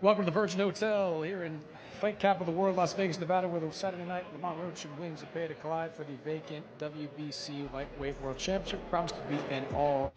Welcome to the Virgin Hotel here in fight capital of the world, Las Vegas, Nevada, where the Saturday night Lamont, Roach and Wings Zepeda collide for the vacant WBC Lightweight World Championship. Promised to be an all.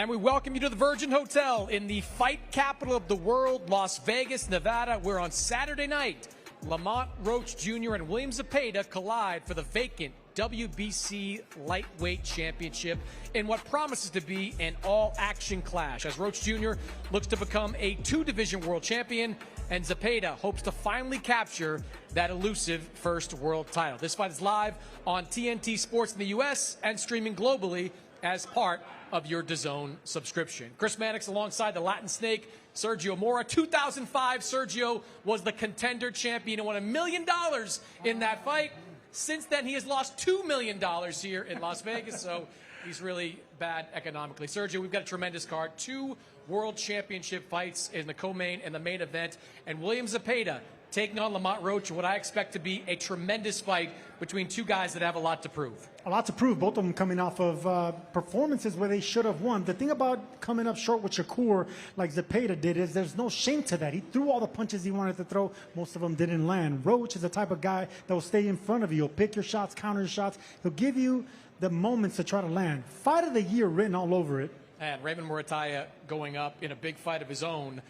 And we welcome you to the Virgin Hotel in the fight capital of the world, Las Vegas, Nevada, where on Saturday night, Lamont, Roach Jr. and William Zepeda collide for the vacant WBC Lightweight Championship in what promises to be an all-action clash, as Roach Jr. looks to become a two-division world champion, and Zepeda hopes to finally capture that elusive first world title. This fight is live on TNT Sports in the U.S. and streaming globally as part of your DAZN subscription. Chris Mannix alongside the Latin Snake, Sergio Mora. 2005, Sergio was the contender champion and won $1 million in that fight. Since then, he has lost $2 million here in Las Vegas, so he's really bad economically. Sergio, we've got a tremendous card. 2 world championship fights in the co-main and the main event, and William Zepeda taking on Lamont Roach in what I expect to be a tremendous fight between two guys that have a lot to prove. A lot to prove, both of them coming off of performances where they should have won. The thing about coming up short with Shakur, like Zepeda did, is there's no shame to that. He threw all the punches he wanted to throw. Most of them didn't land. Roach is the type of guy that will stay in front of you. He'll pick your shots, counter your shots. He'll give you the moments to try to land. Fight of the year written all over it. And Raymond Murataya going up in a big fight of his own,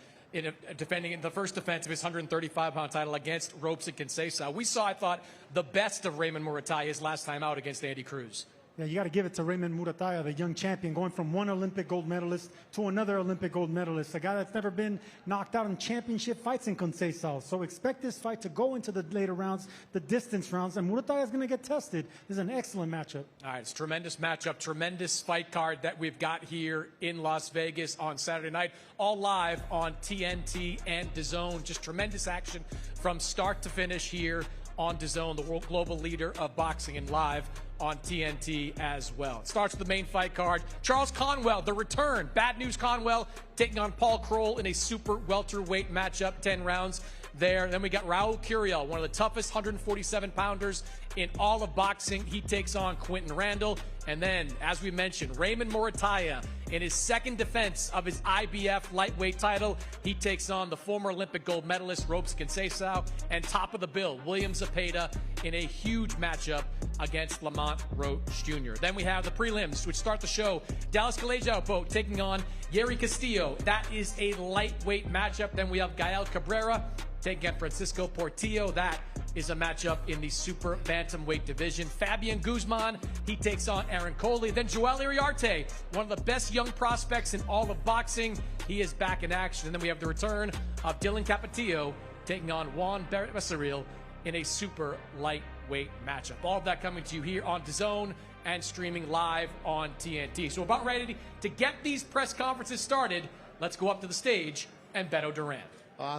defending in the first defense of his 135-pound title against Ropes and Conceição. We saw, I thought, the best of Raymond Murataya's last time out against Andy Cruz. Yeah, you got to give it to Raymond Murataya, the young champion, going from one Olympic gold medalist to another Olympic gold medalist, a guy that's never been knocked out in championship fights in Conceição. So expect this fight to go into the later rounds, the distance rounds, and Murataya is going to get tested. This is an excellent matchup. All right, it's a tremendous matchup, tremendous fight card that we've got here in Las Vegas on Saturday night, all live on TNT and DAZN. Just tremendous action from start to finish here on DAZN, the world global leader of boxing, and live on TNT as well. It starts with the main fight card. Charles Conwell, the return. Bad news Conwell taking on Paul Kroll in a super welterweight matchup, 10 rounds there. Then we got Raul Curiel, one of the toughest 147-pounders in all of boxing. He takes on Quinton Randall. And then, as we mentioned, Raymond Murataya in his second defense of his IBF lightweight title. He takes on the former Olympic gold medalist Ropes Conceição. And top of the bill, William Zepeda in a huge matchup against Lamont Roach Jr. Then we have the prelims, which start the show. Dallas Colegiao taking on Yeri Castillo. That is a lightweight matchup. Then we have Gael Cabrera taking on Francisco Portillo. That is a matchup in the super bantamweight division. Fabian Guzman, he takes on Aaron Coley. Then Joel Iriarte, one of the best young prospects in all of boxing. He is back in action. And then we have the return of Dylan Capetillo taking on Juan Becerril in a super lightweight matchup. All of that coming to you here on DAZN and streaming live on TNT. So we're about ready to get these press conferences started. Let's go up to the stage and Beto Duran.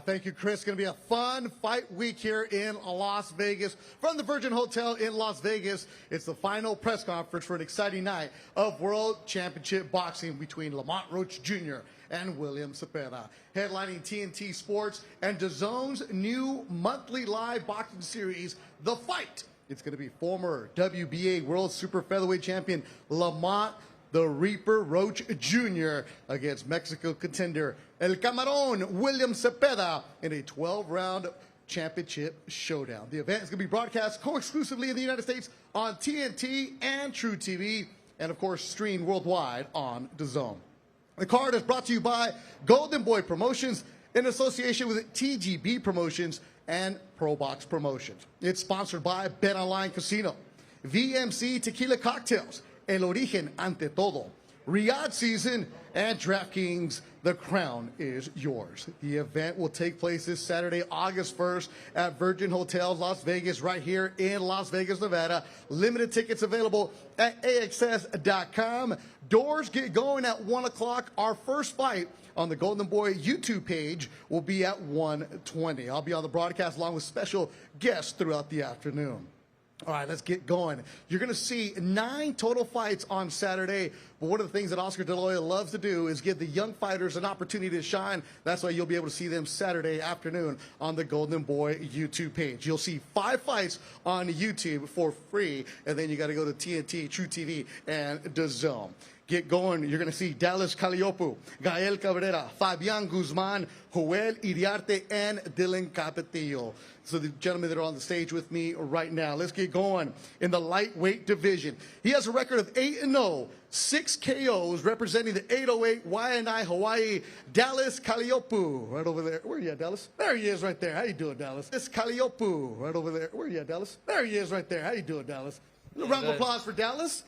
Thank you, Chris. It's going to be a fun fight week here in Las Vegas. From the Virgin Hotel in Las Vegas, it's the final press conference for an exciting night of World Championship boxing between Lamont Roach Jr. and William Zepeda. Headlining TNT Sports and DAZN's new monthly live boxing series, The Fight. It's going to be former WBA World Super Featherweight Champion Lamont the Reaper Roach Jr. against Mexico contender El Camarón William Zepeda in a 12-round championship showdown. The event is going to be broadcast co-exclusively in the United States on TNT and truTV, and of course streamed worldwide on DAZN. The card is brought to you by Golden Boy Promotions in association with TGB Promotions and ProBox Promotions. It's sponsored by Bet Online Casino, VMC Tequila Cocktails, El Origen Ante Todo, Riyadh Season, and DraftKings. The crown is yours. The event will take place this Saturday, August 1st at Virgin Hotels Las Vegas, right here in Las Vegas, Nevada. Limited tickets available at AXS.com. Doors get going at 1 o'clock. Our first fight on the Golden Boy YouTube page will be at 1:20. I'll be on the broadcast along with special guests throughout the afternoon. All right, let's get going. You're going to see 9 total fights on Saturday. But one of the things that Oscar De La Hoya loves to do is give the young fighters an opportunity to shine. That's why you'll be able to see them Saturday afternoon on the Golden Boy YouTube page. You'll see 5 fights on YouTube for free, and then you got to go to TNT, truTV, and DAZN. Get going. You're going to see Dallas Calliope, Gael Cabrera, Fabian Guzman, Joel Iriarte, and Dylan Capetillo. So the gentlemen that are on the stage with me right now. Let's get going in the lightweight division. He has a record of 8-0 6 KOs representing the 808 YNI Hawaii, Dallas Kaliopu. Right over there. Where are you at, Dallas? There he is right there. How you doing, Dallas? This Kaliopu. Right over there. Where are you at, Dallas? There he is right there. How you doing, Dallas? A round of applause for Dallas.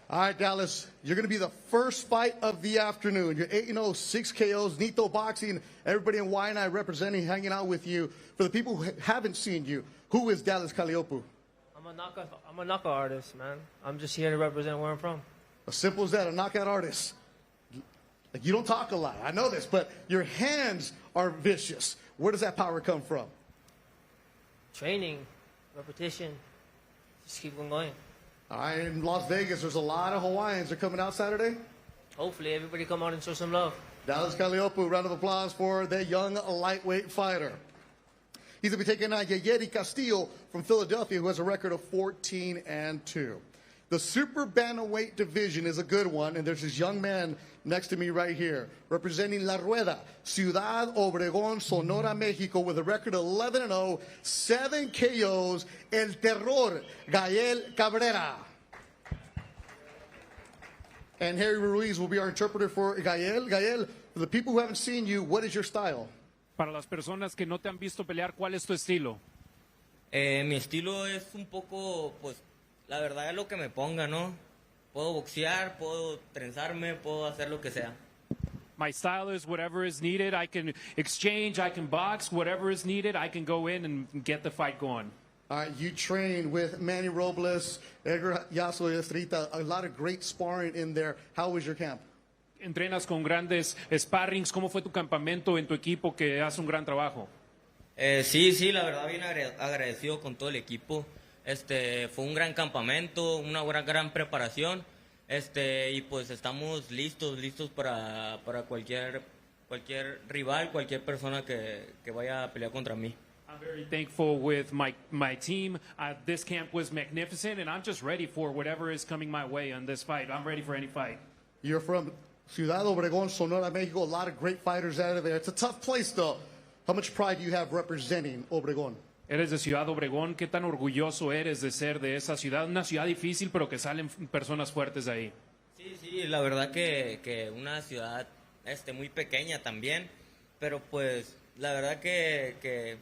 All right, Dallas, you're going to be the first fight of the afternoon. You're 8-0, 6 KOs, Nito Boxing, everybody in YNI representing, hanging out with you. For the people who haven't seen you, who is Dallas Kaliopu? I'm a knockout artist, man. I'm just here to represent where I'm from. As simple as that, a knockout artist. Like, you don't talk a lot, I know this, but your hands are vicious. Where does that power come from? Training, repetition, just keep on going. All right, in Las Vegas, there's a lot of Hawaiians. They're coming out Saturday? Hopefully everybody come out and show some love. Dallas Kaliopu, round of applause for the young lightweight fighter. He's going to be taking on Yeyeri Castillo from Philadelphia, who has a record of 14-2. The super bantamweight division is a good one, and there's this young man next to me right here, representing La Rueda, Ciudad Obregón, Sonora, Mexico, with a record of 11-0, 7 KOs, El Terror, Gael Cabrera. And Harry Ruiz will be our interpreter for Gael. Gael, for the people who haven't seen you, what is your style? Para las personas que no te han visto pelear, ¿cuál es tu estilo? Mi estilo es un poco, pues, la verdad es lo que me ponga, ¿no? Puedo boxear, puedo trenzarme, puedo hacer lo que sea. My style is whatever is needed. I can exchange, I can box, whatever is needed. I can go in and get the fight going. All right, you train with Manny Robles, Edgar Yaso Estrita, a lot of great sparring in there. How was your camp? Entrenas con grandes sparrings. ¿Cómo fue tu campamento en tu equipo que hace un gran trabajo? Sí, la verdad bien agradecido con todo el equipo. Fue un gran campamento, una gran preparación. Y pues estamos listos para cualquier rival, cualquier persona que vaya a pelear contra mí. I'm very thankful with my team. This camp was magnificent, and I'm just ready for whatever is coming my way on this fight. I'm ready for any fight. You're from Ciudad Obregón, Sonora, Mexico. A lot of great fighters out of there. It's a tough place, though. How much pride do you have representing Obregón? Eres de Ciudad Obregón. ¿Qué tan orgulloso eres de ser de esa ciudad? Una ciudad difícil, pero que salen personas fuertes de ahí. Sí, la verdad que una ciudad muy pequeña también, pero pues la verdad que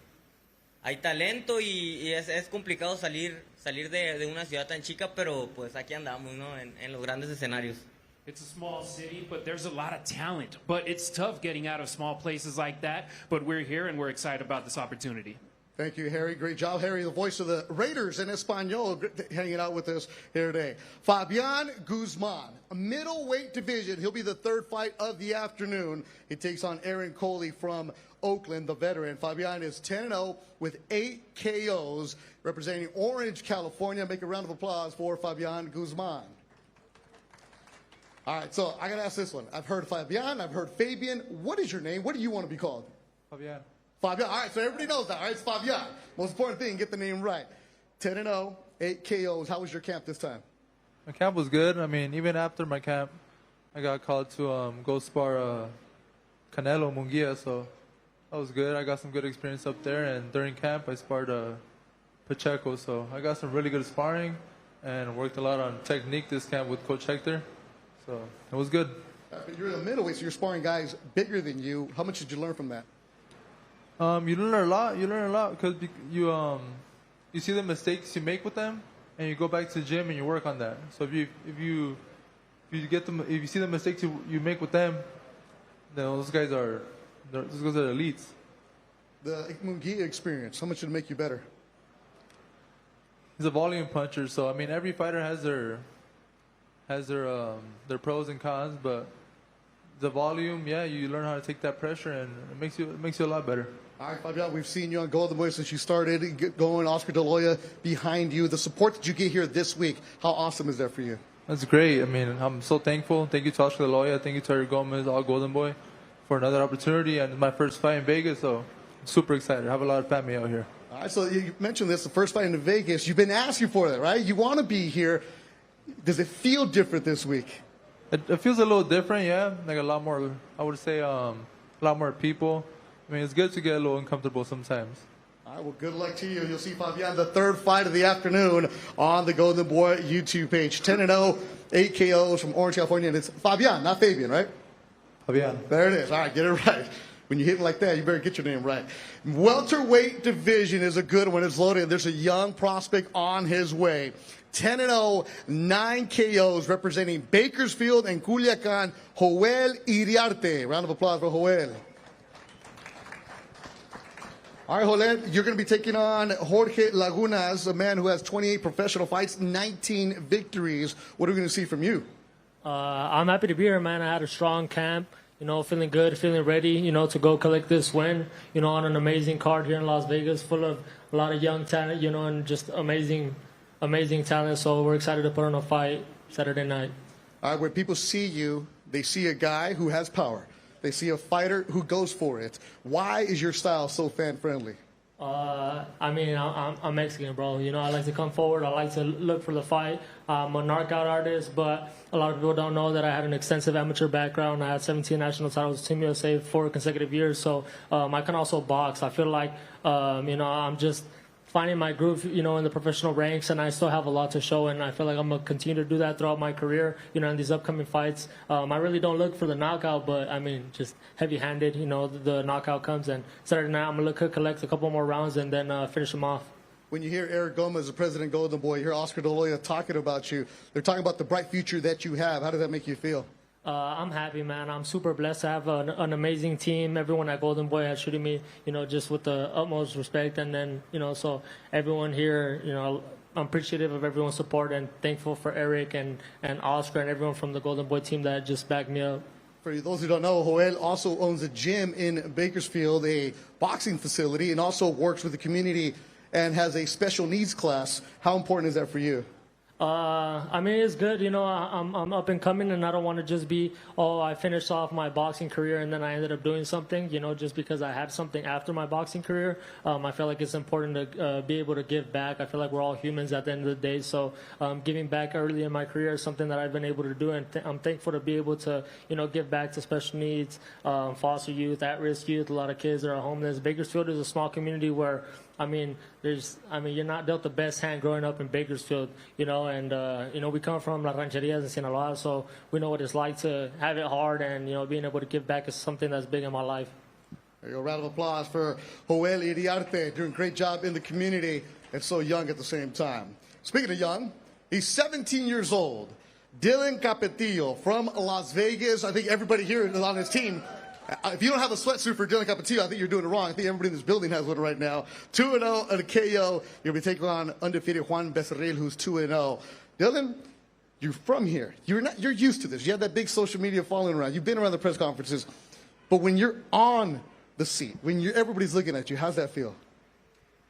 hay talento y es complicado salir de una ciudad tan chica, pero pues aquí andamos, ¿no? En los grandes escenarios. It's a small city, but there's a lot of talent. But it's tough getting out of small places like that. But we're here and we're excited about this opportunity. Thank you, Harry. Great job, Harry, the voice of the Raiders in Espanol, hanging out with us here today. Fabian Guzman, a middleweight division. He'll be the third fight of the afternoon. He takes on Aaron Coley from Oakland, the veteran. Fabian is 10-0 with 8 KOs, representing Orange, California. Make a round of applause for Fabian Guzman. All right, so I got to ask this one. I've heard Fabian, I've heard Fabian. What is your name? What do you want to be called? Fabian. Fabian. All right, so everybody knows that. All right, it's Fabian. Most important thing, get the name right. 10-0, 8 KOs. How was your camp this time? My camp was good. I mean, even after my camp, I got called to go spar Canelo Munguia, so that was good. I got some good experience up there, and during camp, I sparred Pacheco, so I got some really good sparring and worked a lot on technique this camp with Coach Hector, so it was good. You're in the middleweight, so you're sparring guys bigger than you. How much did you learn from that? You learn a lot. You learn a lot because you see the mistakes you make with them, and you go back to the gym and you work on that. So if you see the mistakes you make with them, then those guys are elites. The Munguia experience, how much did it make you better? He's a volume puncher, so I mean every fighter has their pros and cons, but the volume, yeah, you learn how to take that pressure, and it makes you a lot better. All right, Fabian, we've seen you on Golden Boy since you started going. Oscar De La Hoya behind you. The support that you get here this week, how awesome is that for you? That's great. I mean, I'm so thankful. Thank you to Oscar De La Hoya. Thank you to Eric Gomez, all Golden Boy, for another opportunity. And it's my first fight in Vegas, so I'm super excited. I have a lot of family out here. All right, so you mentioned this, the first fight in Vegas. You've been asking for that, right? You want to be here. Does it feel different this week? It feels a little different, yeah. Like a lot more, I would say, a lot more people. I mean, it's good to get a little uncomfortable sometimes. All All right, well, good luck to you. You'll see Fabian, the third fight of the afternoon on the Golden Boy YouTube page. 10-0, 8 KOs from Orange, California. And it's Fabian, not Fabian, right? Fabian. There it is. All right, get it right. When you hit it like that, you better get your name right. Welterweight division is a good one. It's loaded. There's a young prospect on his way. 10-0, 9 KOs representing Bakersfield and Culiacan, Joel Iriarte. Round of applause for Joel. All right, Joel, you're going to be taking on Jorge Lagunas, a man who has 28 professional fights, 19 victories. What are we going to see from you? I'm happy to be here, man. I had a strong camp, feeling good, feeling ready, to go collect this win, on an amazing card here in Las Vegas, full of a lot of young talent, and just amazing talent. So we're excited to put on a fight Saturday night. All right, when people see you, they see a guy who has power. They see a fighter who goes for it. Why is your style so fan-friendly? I'm Mexican, bro. I like to come forward. I like to look for the fight. I'm a knockout artist, but a lot of people don't know that I had an extensive amateur background. I had 17 national titles, Team USA, 4 consecutive years. So I can also box. I feel like, I'm just finding my groove, in the professional ranks, and I still have a lot to show, and I feel like I'm going to continue to do that throughout my career, in these upcoming fights. I really don't look for the knockout, but, just heavy-handed, the knockout comes, and Saturday night I'm going to collect a couple more rounds and then finish them off. When you hear Eric Gomez, the president Golden Boy, you hear Oscar De La Hoya talking about you. They're talking about the bright future that you have. How does that make you feel? I'm happy, man. I'm super blessed to have an amazing team. Everyone at Golden Boy has treated me, just with the utmost respect. And then, so everyone here, I'm appreciative of everyone's support and thankful for Eric and Oscar and everyone from the Golden Boy team that just backed me up. For those who don't know, Joel also owns a gym in Bakersfield, a boxing facility, and also works with the community and has a special needs class. How important is that for you? It's good. I'm up and coming, and I don't want to just be, I finished off my boxing career and then I ended up doing something, just because I had something after my boxing career. I feel like it's important to be able to give back. I feel like we're all humans at the end of the day. So giving back early in my career is something that I've been able to do, and I'm thankful to be able to, give back to special needs, foster youth, at-risk youth, a lot of kids that are homeless. Bakersfield is a small community where you're not dealt the best hand growing up in Bakersfield, and we come from La Rancherias in Sinaloa, so we know what it's like to have it hard, and, being able to give back is something that's big in my life. There you go. Round of applause for Joel Iriarte, doing a great job in the community and so young at the same time. Speaking of young, he's 17 years old. Dylan Capetillo from Las Vegas. I think everybody here is on his team. If you don't have a sweatsuit for Dylan Capetillo, I think you're doing it wrong. I think everybody in this building has one right now. 2-0 and a KO. You'll be taking on undefeated Juan Becerril, who's 2-0. Dylan, you're from here. You're used to this. You have that big social media following around. You've been around the press conferences. But when you're on the seat, when everybody's looking at you, how's that feel?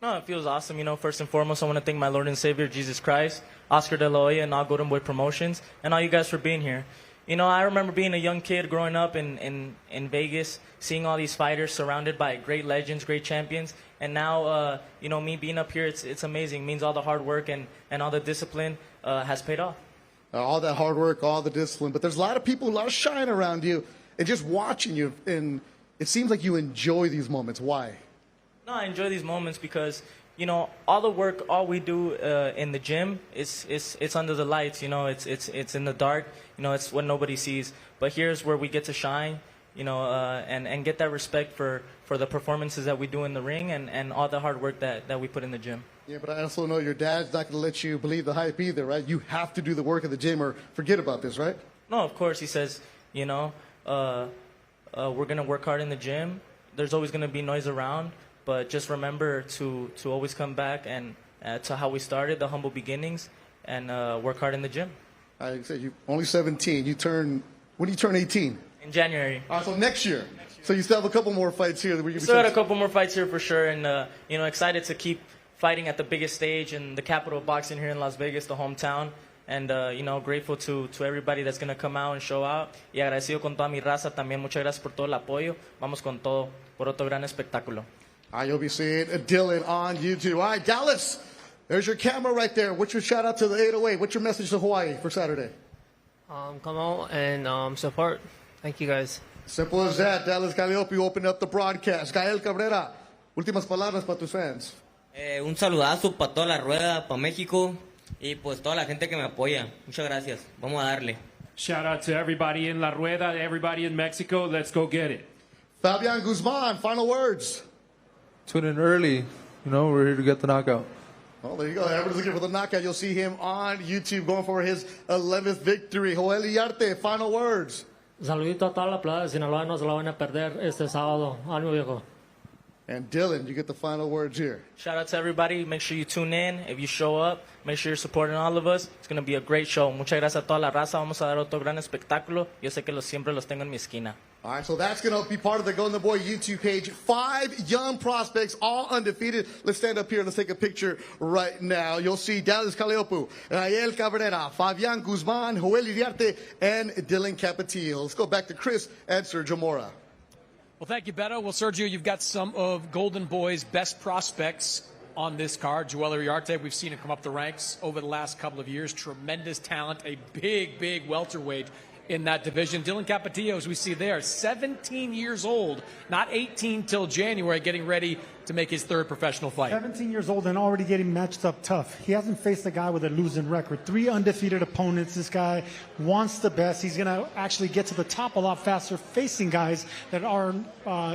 No, it feels awesome. First and foremost, I want to thank my Lord and Savior, Jesus Christ, Oscar De La Hoya, and all Golden Boy Promotions, and all you guys for being here. I remember being a young kid growing up in Vegas, seeing all these fighters surrounded by great legends, great champions. And now, me being up here, it's amazing. It means all the hard work and all the discipline has paid off. All that hard work, all the discipline. But there's a lot of people, a lot of shine around you, and just watching you. And it seems like you enjoy these moments. Why? No, I enjoy these moments because, all the work, all we do in the gym, it's under the lights, it's in the dark, it's what nobody sees. But here's where we get to shine, and get that respect for the performances that we do in the ring and all the hard work that we put in the gym. Yeah, but I also know your dad's not going to let you believe the hype either, right? You have to do the work at the gym or forget about this, right? No, of course. He says, we're going to work hard in the gym. There's always going to be noise around. But just remember to always come back and to how we started, the humble beginnings, and work hard in the gym. I said you're only 17. When do you turn 18? In January. So next year. So you still have a couple more fights here. We still have a couple more fights here for sure, and excited to keep fighting at the biggest stage in the capital of boxing here in Las Vegas, the hometown. And, grateful to everybody that's going to come out and show out. Y agradecido con toda mi raza también. Muchas gracias por todo el apoyo. Vamos con todo por otro gran espectáculo. You'll be seeing Dylan on YouTube. All right, Dallas, there's your camera right there. What's your shout out to the 808? What's your message to Hawaii for Saturday? Come out and support. Thank you, guys. Simple as that. Dallas Calliope opened up the broadcast. Gael Cabrera, Últimas palabras para tus fans. Un saludazo para toda la rueda, para México y pues toda la gente que me apoya. Muchas gracias. Vamos a darle. Shout out to everybody in La Rueda, everybody in Mexico. Let's go get it. Fabian Guzman, final words. Tune in early. You know, we're here to get the knockout. Well, there you go. Everybody's looking for the knockout. You'll see him on YouTube going for his 11th victory. Joel Iriarte, final words. Saludito a toda la playa de Sinaloa, no se la van a perder este sábado. Ánimo, viejo. And Dylan, you get the final words here. Shout out to everybody. Make sure you tune in. If you show up, make sure you're supporting all of us. It's going to be a great show. Muchas gracias a toda la raza. Vamos a dar otro gran espectáculo. Yo sé que siempre los tengo en mi esquina. All right, so that's going to be part of the Golden Boy YouTube page. 5 young prospects, all undefeated. Let's stand up here and let's take a picture right now. You'll see Dallas Caleopu, Rael Cabrera, Fabian Guzman, Joel Iriarte, and Dylan Capetillo. Let's go back to Chris and Sergio Mora. Well, thank you, Beto. Well, Sergio, you've got some of Golden Boy's best prospects on this card. Joel Iriarte, we've seen him come up the ranks over the last couple of years. Tremendous talent, a big welterweight in that division. Dylan Capetillo, as we see there, 17 years old, not 18 till January, getting ready to make his 3rd professional fight. 17 years old and already getting matched up tough. He hasn't faced a guy with a losing record. 3 undefeated opponents. This guy wants the best. He's going to actually get to the top a lot faster, facing guys that are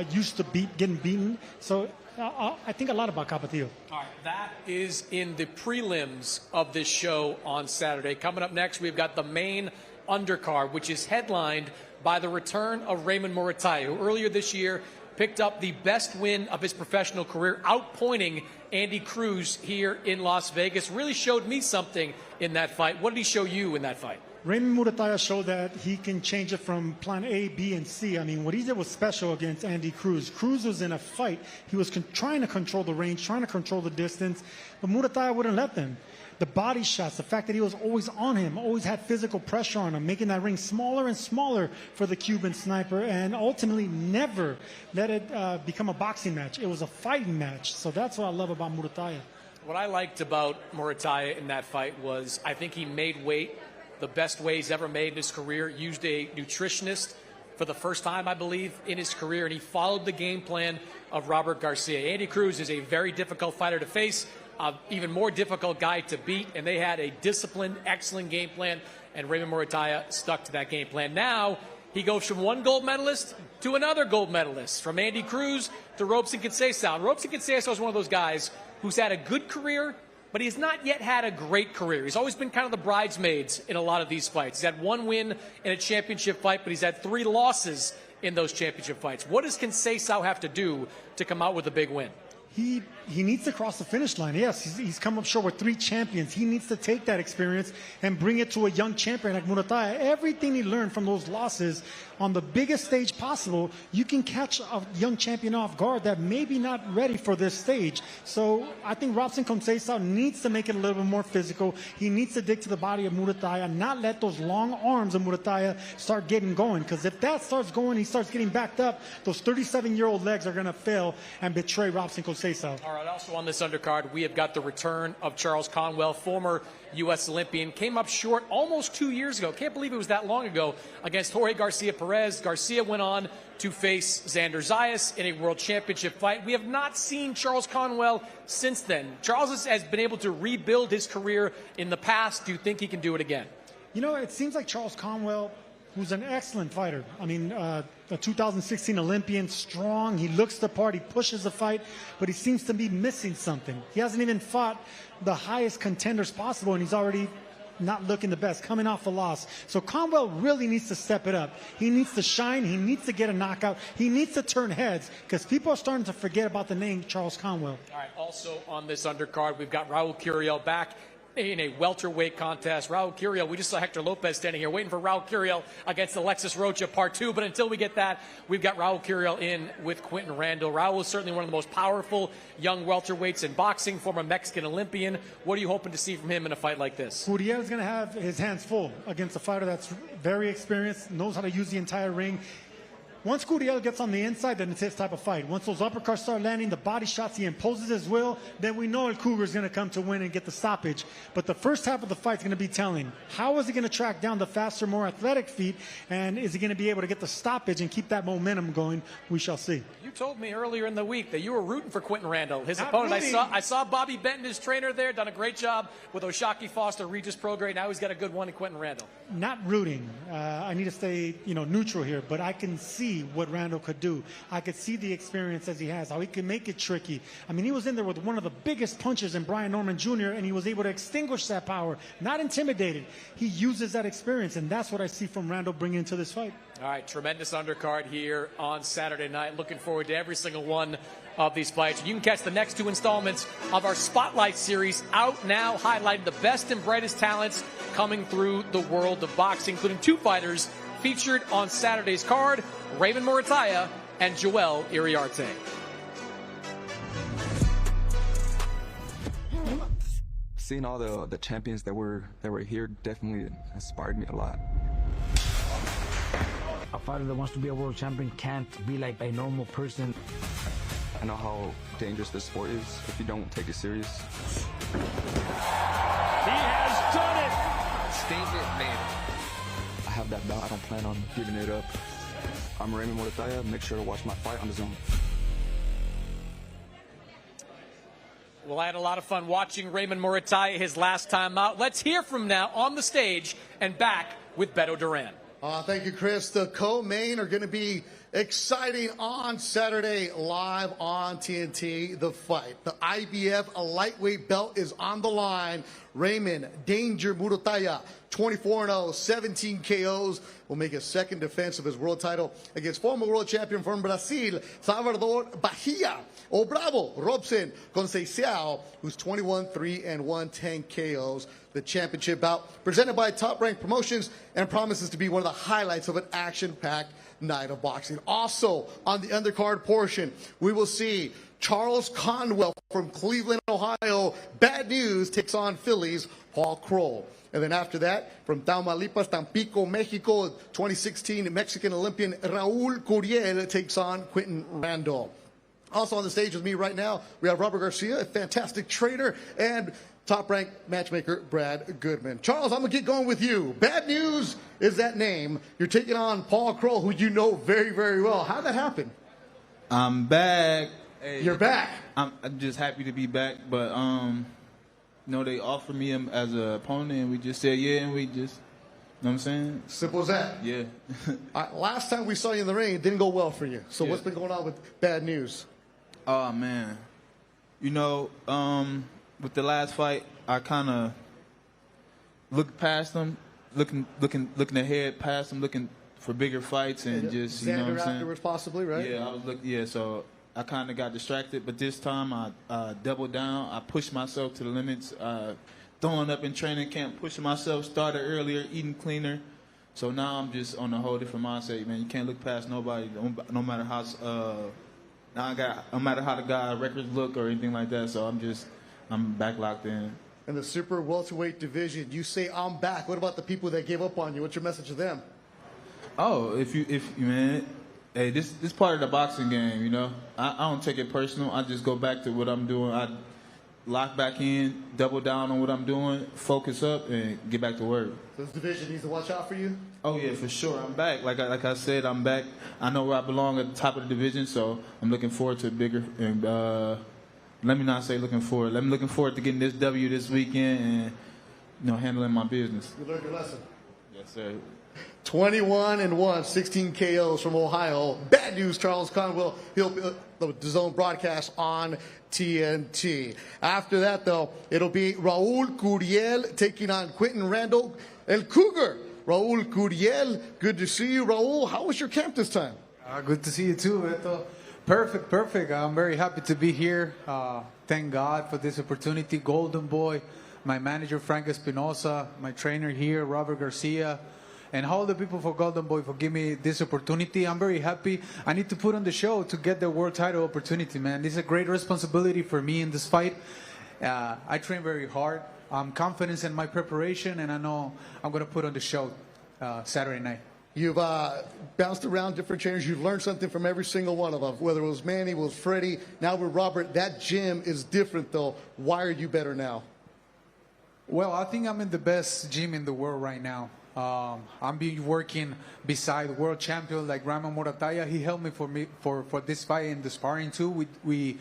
used to getting beaten. So I think a lot about Capetillo. All right, that is in the prelims of this show on Saturday. Coming up next, we've got the main undercard, which is headlined by the return of Raymond Murataya, who earlier this year picked up the best win of his professional career, outpointing Andy Cruz here in Las Vegas. Really showed me something in that fight. What did he show you in that fight? Raymond Murataya showed that he can change it from plan A, B, and C. I mean, what he did was special against Andy Cruz. Cruz was in a fight. He was trying to control the range, trying to control the distance, but Murataya wouldn't let them. The body shots, the fact that he was always on him, always had physical pressure on him, making that ring smaller and smaller for the Cuban sniper, and ultimately never let it become a boxing match. It was a fighting match. So that's what I love about Murataya. What I liked about Murataya in that fight was I think he made weight the best way he's ever made in his career, used a nutritionist for the first time, I believe, in his career, and he followed the game plan of Robert Garcia. Andy Cruz is a very difficult fighter to face, even more difficult guy to beat, and they had a disciplined, excellent game plan, and Raymond Murataya stuck to that game plan. Now, he goes from one gold medalist to another gold medalist, from Andy Cruz to Robson Conceição. Robson Conceição is one of those guys who's had a good career, but he's not yet had a great career. He's always been kind of the bridesmaids in a lot of these fights. He's had 1 win in a championship fight, but he's had 3 losses in those championship fights. What does Conceição have to do to come out with a big win? He needs to cross the finish line. Yes, he's come up short with 3 champions. He needs to take that experience and bring it to a young champion like Murataya. Everything he learned from those losses on the biggest stage possible, you can catch a young champion off guard that maybe not ready for this stage. So I think Robson Conceição needs to make it a little bit more physical. He needs to dig to the body of Murataya, not let those long arms of Murataya start getting going. Because if that starts going, he starts getting backed up, those 37-year-old legs are going to fail and betray Robson Conceição. All right, also on this undercard, we have got the return of Charles Conwell, former U.S. Olympian. Came up short almost 2 years ago. Can't believe it was that long ago against Jorge Garcia Perez. Garcia went on to face Xander Zayas in a world championship fight. We have not seen Charles Conwell since then. Charles has been able to rebuild his career in the past. Do you think he can do it again? You know, it seems like Charles Conwell, who's an excellent fighter. I mean, a 2016 Olympian, strong. He looks the part. He pushes the fight, but he seems to be missing something. He hasn't even fought the highest contenders possible, and he's already not looking the best, coming off a loss. So Conwell really needs to step it up. He needs to shine. He needs to get a knockout. He needs to turn heads because people are starting to forget about the name Charles Conwell. All right, also on this undercard, we've got Raul Curiel back in a welterweight contest. Raul Curiel, we just saw Hector Lopez standing here waiting for Raul Curiel against Alexis Rocha Part 2. But until we get that, we've got Raul Curiel in with Quentin Randall. Raul is certainly one of the most powerful young welterweights in boxing, former Mexican Olympian. What are you hoping to see from him in a fight like this? Curiel is going to have his hands full against a fighter that's very experienced, knows how to use the entire ring. Once Curiel gets on the inside, then it's his type of fight. Once those uppercuts start landing, the body shots, he imposes his will, then we know El Cougar is going to come to win and get the stoppage. But the first half of the fight is going to be telling. How is he going to track down the faster, more athletic feet, and is he going to be able to get the stoppage and keep that momentum going? We shall see. You told me earlier in the week that you were rooting for Quentin Randall, his Not opponent. rooting. I saw Bobby Benton, his trainer there, done a great job with Oshaki Foster, Regis Prograde. Now he's got a good one in Quentin Randall. Not rooting. I need to stay, neutral here, but I can see what Randall could do. I could see the experience as he has, how he can make it tricky. I mean, he was in there with one of the biggest punches in Brian Norman Jr., and he was able to extinguish that power, not intimidated. He uses that experience, and that's what I see from Randall bringing into this fight. All right, tremendous undercard here on Saturday night. Looking forward to every single one of these fights. You can catch the next 2 installments of our Spotlight series out now, highlighting the best and brightest talents coming through the world of boxing, including 2 fighters featured on Saturday's card, Raymond Murataya and Joel Iriarte. Seeing all the champions that were here definitely inspired me a lot. A fighter that wants to be a world champion can't be like a normal person. I know how dangerous this sport is if you don't take it serious. He has done it! Statement made. I have that belt. I don't plan on giving it up. I'm Raymond Murataya. Make sure to watch my fight on DAZN. Well, I had a lot of fun watching Raymond Murataya his last time out. Let's hear from now on the stage and back with Beto Duran. Thank you, Chris. The co-main are going to be exciting on Saturday live on TNT. The fight, the IBF lightweight belt is on the line. Raymond Danger Murataya, 24-0, 17 KOs, will make his second defense of his world title against former world champion from Brazil, Salvador Bahia. O Bravo Robson Conceição, who's 21-3-1, 10 KOs. The championship bout presented by Top Rank Promotions and promises to be one of the highlights of an action-packed night of boxing. Also, on the undercard portion, we will see Charles Conwell from Cleveland, Ohio. Bad News takes on Philly's Paul Kroll. And then after that, from Tamaulipas, Tampico, Mexico, 2016 Mexican Olympian Raul Curiel takes on Quentin Randall. Also on the stage with me right now, we have Robert Garcia, a fantastic trainer, and top-ranked matchmaker Brad Goodman. Charles, I'm going to get going with you. Bad News is that name. You're taking on Paul Kroll, who you know very, very well. How'd that happen? I'm back. Hey, you're back. I'm just happy to be back, but they offered me him as an opponent, and we just said yeah, and we just, you know what I'm saying? Simple as that. Yeah. Last time we saw you in the ring, it didn't go well for you. So what's been going on with Bad News? Oh man, with the last fight, I kind of looked past them, looking ahead past them, looking for bigger fights, and just you know what I'm saying. Afterwards, possibly, right? Yeah, so I kind of got distracted, but this time I doubled down. I pushed myself to the limits, throwing up in training camp, pushing myself, started earlier, eating cleaner. So now I'm just on a whole different mindset, man. You can't look past nobody, no matter how no matter how the guy records look or anything like that. So I'm back locked in. In the super welterweight division, you say I'm back. What about the people that gave up on you? What's your message to them? Oh, if you man, hey, this part of the boxing game, I don't take it personal. I just go back to what I'm doing. I lock back in, double down on what I'm doing, focus up, and get back to work. So this division needs to watch out for you? Oh yeah, for sure. I'm back. Like I said, I'm back. I know where I belong at the top of the division, so I'm looking forward to a bigger. And let me not say looking forward. I'm looking forward to getting this W this weekend and handling my business. You learned your lesson. Yes, sir. 21-1, 16 KOs from Ohio. Bad News, Charles Conwell. He'll be the DAZN broadcast on TNT. After that, though, it'll be Raul Curiel taking on Quentin Randall. El Cougar, Raul Curiel. Good to see you, Raul. How was your camp this time? Good to see you too, Beto. Perfect. I'm very happy to be here. Thank God for this opportunity. Golden Boy, my manager, Frank Espinosa, my trainer here, Robert Garcia, and all the people for Golden Boy for giving me this opportunity. I'm very happy. I need to put on the show to get the world title opportunity, man. This is a great responsibility for me in this fight. I train very hard. I'm confident in my preparation, and I know I'm going to put on the show Saturday night. You've bounced around different trainers. You've learned something from every single one of them, whether it was Manny, was Freddie, now with Robert. That gym is different, though. Why are you better now? Well, I think I'm in the best gym in the world right now. I'm been working beside world champion like Ramon Morataya. He helped me for this fight in the sparring too. We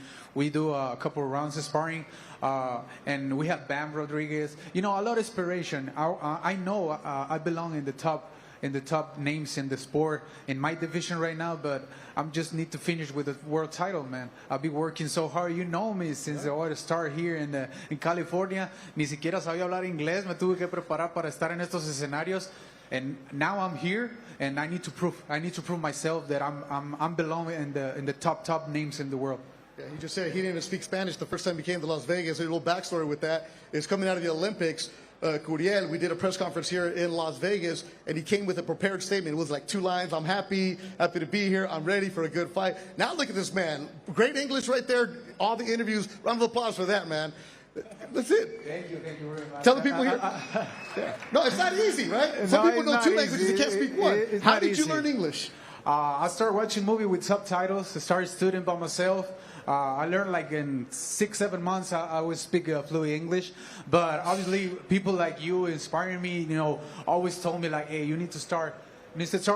do a couple of rounds of sparring, and we have Bam Rodriguez. You know, a lot of inspiration. I know I belong in the top names in the sport in my division right now, but I just need to finish with the world title, man. I've been working so hard. You know me since I started here in California. Ni siquiera sabía hablar inglés. Me tuve que preparar para estar en estos escenarios. And now I'm here, and I need to prove myself that I'm belong in the top names in the world. Yeah, he just said he didn't even speak Spanish the first time he came to Las Vegas. A little backstory with that is coming out of the Olympics. Curiel, we did a press conference here in Las Vegas, and he came with a prepared statement. It was like 2 lines. I'm happy to be here. I'm ready for a good fight. Now look at this man. Great English right there. All the interviews. Round of applause for that, man. That's it. Thank you very much. Tell the people here. No, it's not easy, right? Some people know 2 languages. They can't speak one. How did you learn English? I started watching movie with subtitles. I started studying by myself. I learned like in 6-7 months I would speak fluent English, but obviously people like you inspiring me, you know, always told me like, hey, you need to start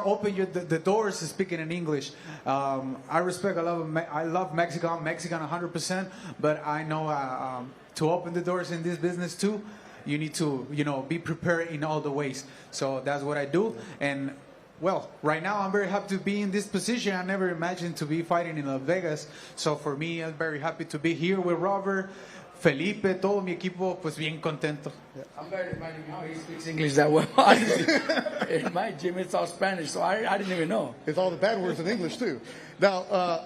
opening the doors to speaking in English. I respect I love Mexico. I'm Mexican 100%, but I know to open the doors in this business too, you need to, you know, be prepared in all the ways. So that's what I do. And well, right now I'm very happy to be in this position. I never imagined to be fighting in Las Vegas. So for me, I'm very happy to be here with Robert, Felipe, todo mi equipo, pues bien contento. I'm very imagining how he speaks English that well. In my gym, it's all Spanish, so I didn't even know. It's all the bad words in English too. Now,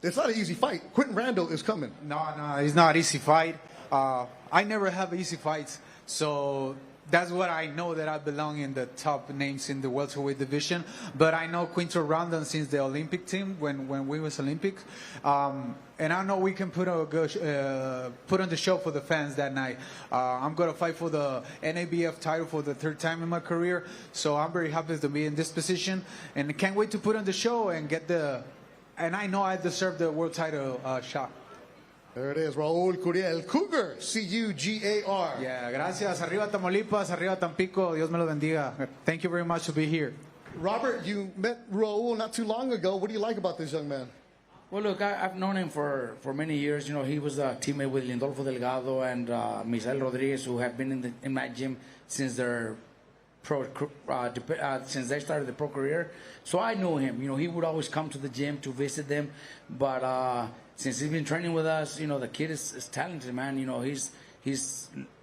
it's not an easy fight. Quentin Randall is coming. No, it's not an easy fight. I never have easy fights. So that's what I know, that I belong in the top names in the welterweight division. But I know Quinto Rondon since the Olympic team when we was Olympics, and I know we can put on the show for the fans that night. I'm gonna fight for the NABF title for the 3rd time in my career, so I'm very happy to be in this position, and can't wait to put on the show and get and I know I deserve the world title shot. There it is, Raul Curiel, Cougar, C-U-G-A-R. Yeah, gracias. Arriba Tamaulipas, arriba Tampico. Dios me lo bendiga. Thank you very much to be here. Robert, you met Raul not too long ago. What do you like about this young man? Well, look, I've known him for many years. You know, he was a teammate with Lindolfo Delgado and Misael Rodriguez, who have been in my gym since their since they started the pro career. So I knew him. You know, he would always come to the gym to visit them, but since he's been training with us, you know, the kid is talented, man. You know, he's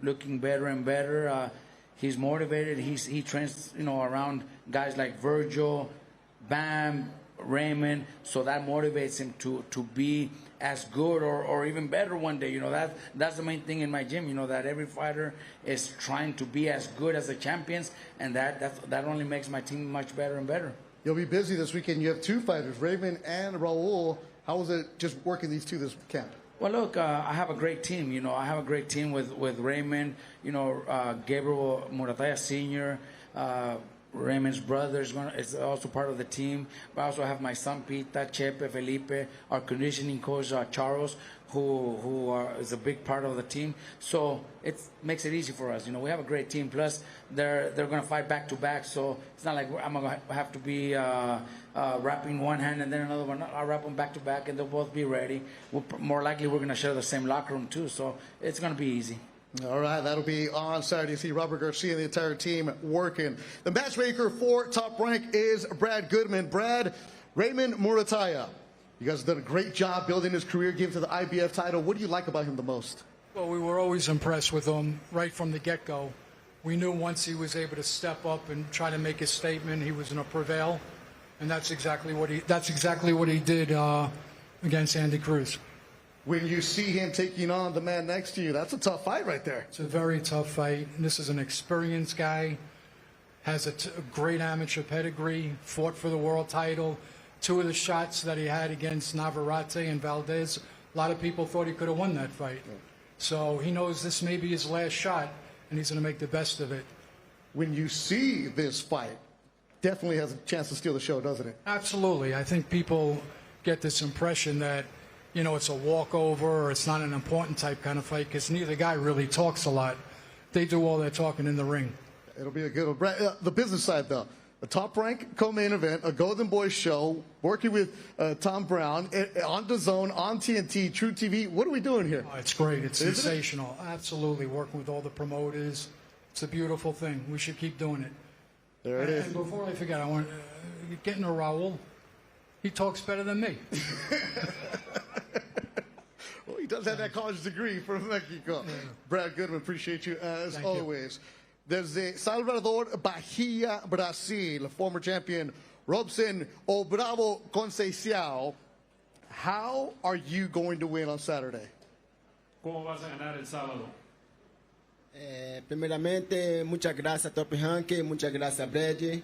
looking better and better. He's motivated. He trains, you know, around guys like Virgil, Bam, Raymond. So that motivates him to be as good or even better one day. You know, that's the main thing in my gym. You know, that every fighter is trying to be as good as the champions, and that only makes my team much better and better. You'll be busy this weekend. You have 2 fighters, Raymond and Raul. How was it just working these 2 this camp? Well, look, I have a great team. You know, I have a great team with Raymond, you know, Gabriel Morataya Sr., Raymond's brother is also part of the team. But I also have my son, Pita, Chepe, Felipe, our conditioning coach, Charles, who is a big part of the team. So it makes it easy for us. You know, we have a great team. Plus, they're going to fight back-to-back. So it's not like I'm going to have to be wrapping one hand and then another one. I'll wrap them back-to-back, and they'll both be ready. More likely, we're going to share the same locker room, too. So it's going to be easy. All right, that'll be on Saturday. See Robert Garcia and the entire team working. The matchmaker for Top Rank is Brad Goodman. Brad, Raymond Morataya. You guys have done a great job building his career, getting to the IBF title. What do you like about him the most? Well, we were always impressed with him right from the get-go. We knew once he was able to step up and try to make his statement, he was going to prevail, and that's exactly what he did against Andy Cruz. When you see him taking on the man next to you, that's a tough fight right there. It's a very tough fight. This is an experienced guy, has a great amateur pedigree, fought for the world title. 2 of the shots that he had against Navarrete and Valdez, a lot of people thought he could have won that fight. So he knows this may be his last shot, and he's going to make the best of it. When you see this fight, definitely has a chance to steal the show, doesn't it? Absolutely. I think people get this impression that, you know, it's a walkover or it's not an important type kind of fight because neither guy really talks a lot. They do all their talking in the ring. It'll be a good one. Brad, the business side, though. A top-ranked co-main event, a Golden Boy show, working with Tom Brown on DAZN, on TNT, truTV. What are we doing here? Oh, it's great. It's sensational. Absolutely. Working with all the promoters. It's a beautiful thing. We should keep doing it. There it is. And before I forget, I want getting to Raul. He talks better than me. Well, he does have that college degree from Mexico. Yeah. Brad Goodman, appreciate you as always. Desde Salvador Bahia, Brazil, former champion Robson O Bravo Conceição. How are you going to win on Saturday? ¿Cómo vas a ganar el sábado? Primeramente, muchas gracias Top Rank, muchas gracias Brad.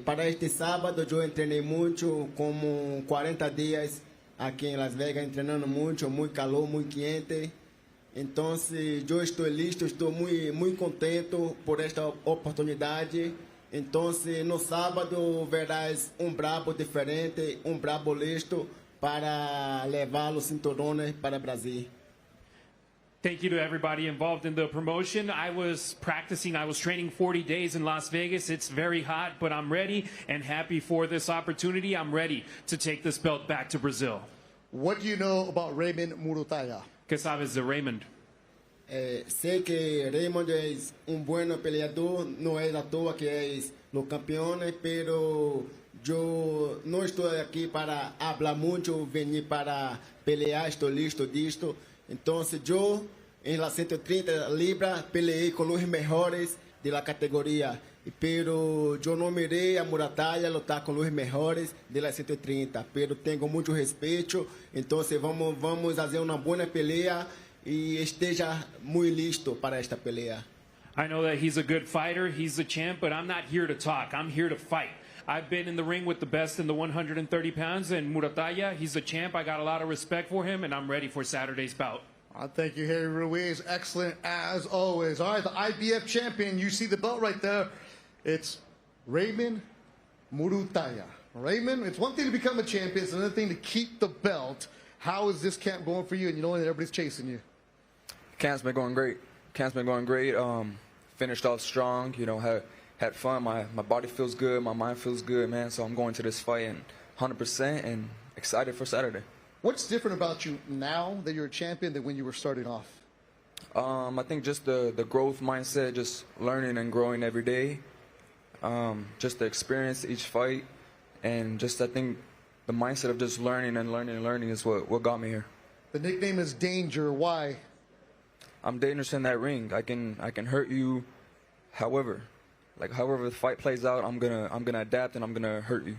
Para este sábado yo entrené mucho, como 40 días aquí en Las Vegas, entrenando mucho, muy calor, muy quente. Entonces yo estoy listo, estoy muy contento por esta oportunidade. Entonces no sábado verás brabo diferente, brabo listo para levar os cinturones para Brasil. Thank you to everybody involved in the promotion. I was training 40 days in Las Vegas. It's very hot, but I'm ready and happy for this opportunity. I'm ready to take this belt back to Brazil. What do you know about Raymond Murutaya? ¿Qué sabes de Raymond? Sé que Raymond es buen peleador, no es a toa que es los campeones, pero yo no estoy aquí para hablar mucho, venir para pelear, estoy listo disto. Entonces yo en las 130 libras peleé con los mejores de la categoría, pero yo no miré a Muratalla lutar con los mejores de las 130, pero tengo mucho respeto, entonces vamos a hacer una buena pelea y esteja muy listo para esta pelea. I know that he's a good fighter, he's the champ, but I'm not here to talk, I'm here to fight. I've been in the ring with the best in the 130 pounds, and Muratalla, he's a champ. I got a lot of respect for him, and I'm ready for Saturday's bout. Thank you, Harry Ruiz. Excellent as always. All right, the IBF champion, you see the belt right there. It's Raymond Murutaya. Raymond, it's one thing to become a champion, it's another thing to keep the belt. How is this camp going for you, and you know that everybody's chasing you? Camp's been going great. Finished off strong, you know, had fun. My body feels good, my mind feels good, man. So I'm going to this fight and 100% and excited for Saturday. What's different about you now that you're a champion than when you were starting off? I think just the growth mindset, just learning and growing every day. Just the experience each fight, and just I think the mindset of just learning is what got me here. The nickname is Danger. Why? I'm dangerous in that ring. I can hurt you, however the fight plays out, I'm gonna adapt and I'm gonna hurt you.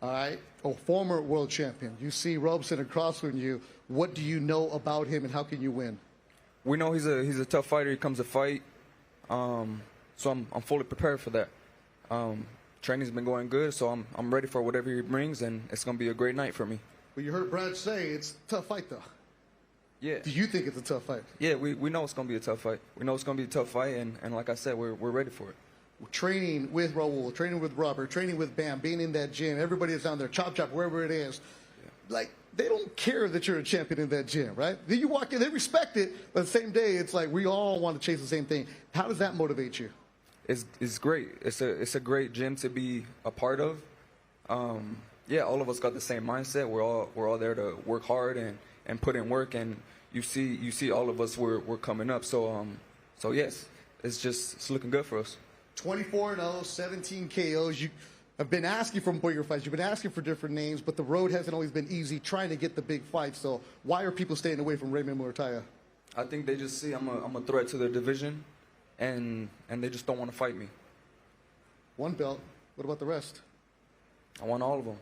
All right. Former world champion. You see Robson across from you. What do you know about him, and how can you win? We know he's a tough fighter. He comes to fight. So I'm fully prepared for that. Training's been going good, so I'm ready for whatever he brings, and it's gonna be a great night for me. Well, you heard Brad say it's a tough fight, though. Yeah. Do you think it's a tough fight? Yeah, we know it's gonna be a tough fight. We know it's gonna be a tough fight, and like I said, we're ready for it. Training with Raul, training with Robert, training with Bam, being in that gym, everybody is down there, chop, wherever it is. Yeah. Like, they don't care that you're a champion in that gym, right? Then you walk in, they respect it, but the same day, it's like we all want to chase the same thing. How does that motivate you? It's great. It's a great gym to be a part of. Yeah, all of us got the same mindset. We're all there to work hard and put in work, and you see all of us we're coming up. So yes, it's looking good for us. 24-0, 17 KOs. You have been asking for bigger fights. You've been asking for different names, but the road hasn't always been easy trying to get the big fights. So why are people staying away from Raymond Murutaya? I think they just see I'm a threat to their division, and they just don't want to fight me. One belt. What about the rest? I want all of them.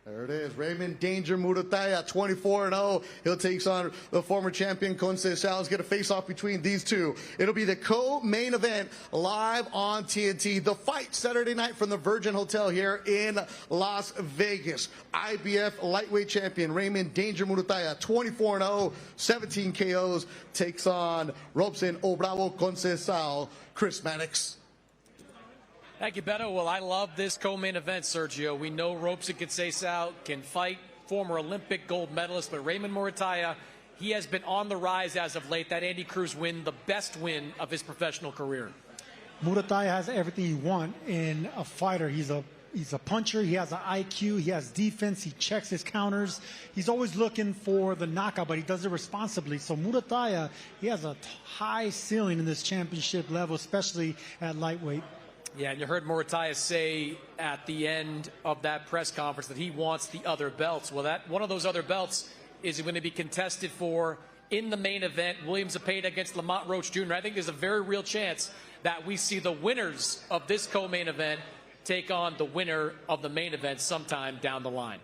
There it is. Raymond Danger Murutaya, 24-0. He'll take on the former champion Conceição. Let's get a face-off between these two. It'll be the co-main event live on TNT. The fight Saturday night from the Virgin Hotel here in Las Vegas. IBF lightweight champion Raymond Danger Murutaya, 24-0, 17 KOs, takes on Robson O Bravo Conceição. Chris Mannix. Thank you, Beto. Well, I love this co-main event, Sergio. We know Ropes and Conceição can fight, former Olympic gold medalist, but Raymond Muratalla, he has been on the rise as of late. That Andy Cruz win, the best win of his professional career. Muratalla has everything you want in a fighter. He's a puncher. He has an IQ. He has defense. He checks his counters. He's always looking for the knockout, but he does it responsibly. So Muratalla, he has a high ceiling in this championship level, especially at lightweight. Yeah, and you heard Muratalla say at the end of that press conference that he wants the other belts. Well, that one of those other belts is going to be contested for in the main event, William Zepeda against Lamont Roach Jr. I think there's a very real chance that we see the winners of this co-main event take on the winner of the main event sometime down the line.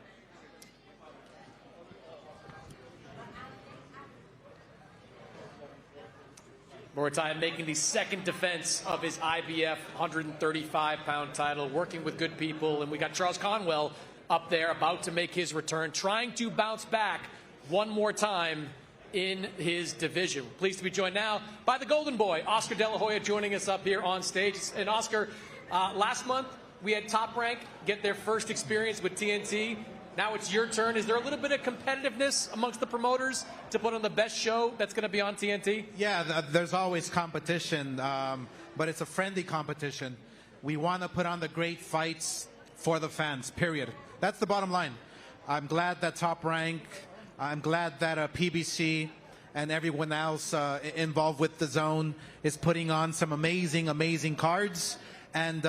Muratalla making the second defense of his IBF 135-pound title, working with good people. And we got Charles Conwell up there about to make his return, trying to bounce back one more time in his division. Pleased to be joined now by the Golden Boy, Oscar De La Hoya, joining us up here on stage. And Oscar, last month we had Top Rank get their first experience with TNT. Now it's your turn. Is there a little bit of competitiveness amongst the promoters to put on the best show that's going to be on TNT? Yeah, there's always competition, but it's a friendly competition. We want to put on the great fights for the fans, period. That's the bottom line. I'm glad that Top Rank, I'm glad that PBC and everyone else involved with DAZN is putting on some amazing, amazing cards. And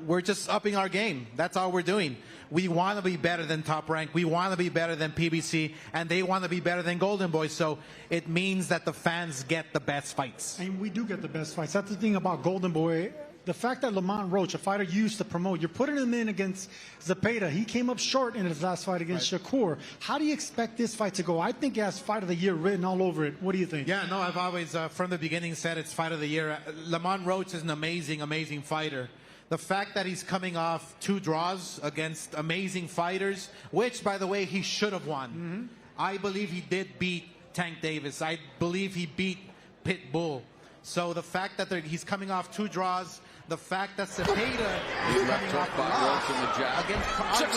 we're just upping our game. That's all we're doing. We want to be better than Top Rank. We want to be better than PBC. And they want to be better than Golden Boy. So it means that the fans get the best fights. And we do get the best fights. That's the thing about Golden Boy. The fact that Lamont Roach, a fighter you used to promote, you're putting him in against Zepeda. He came up short in his last fight against Shakur. How do you expect this fight to go? I think it has Fight of the Year written all over it. What do you think? Yeah, no, I've always, from the beginning, said it's Fight of the Year. Lamont Roach is an amazing, amazing fighter. The fact that he's coming off 2 draws against amazing fighters, which, by the way, he should have won. Mm-hmm. I believe he did beat Tank Davis. I believe he beat Pitbull. So the fact that he's coming off 2 draws, the fact that Zepeda is coming off a loss against probably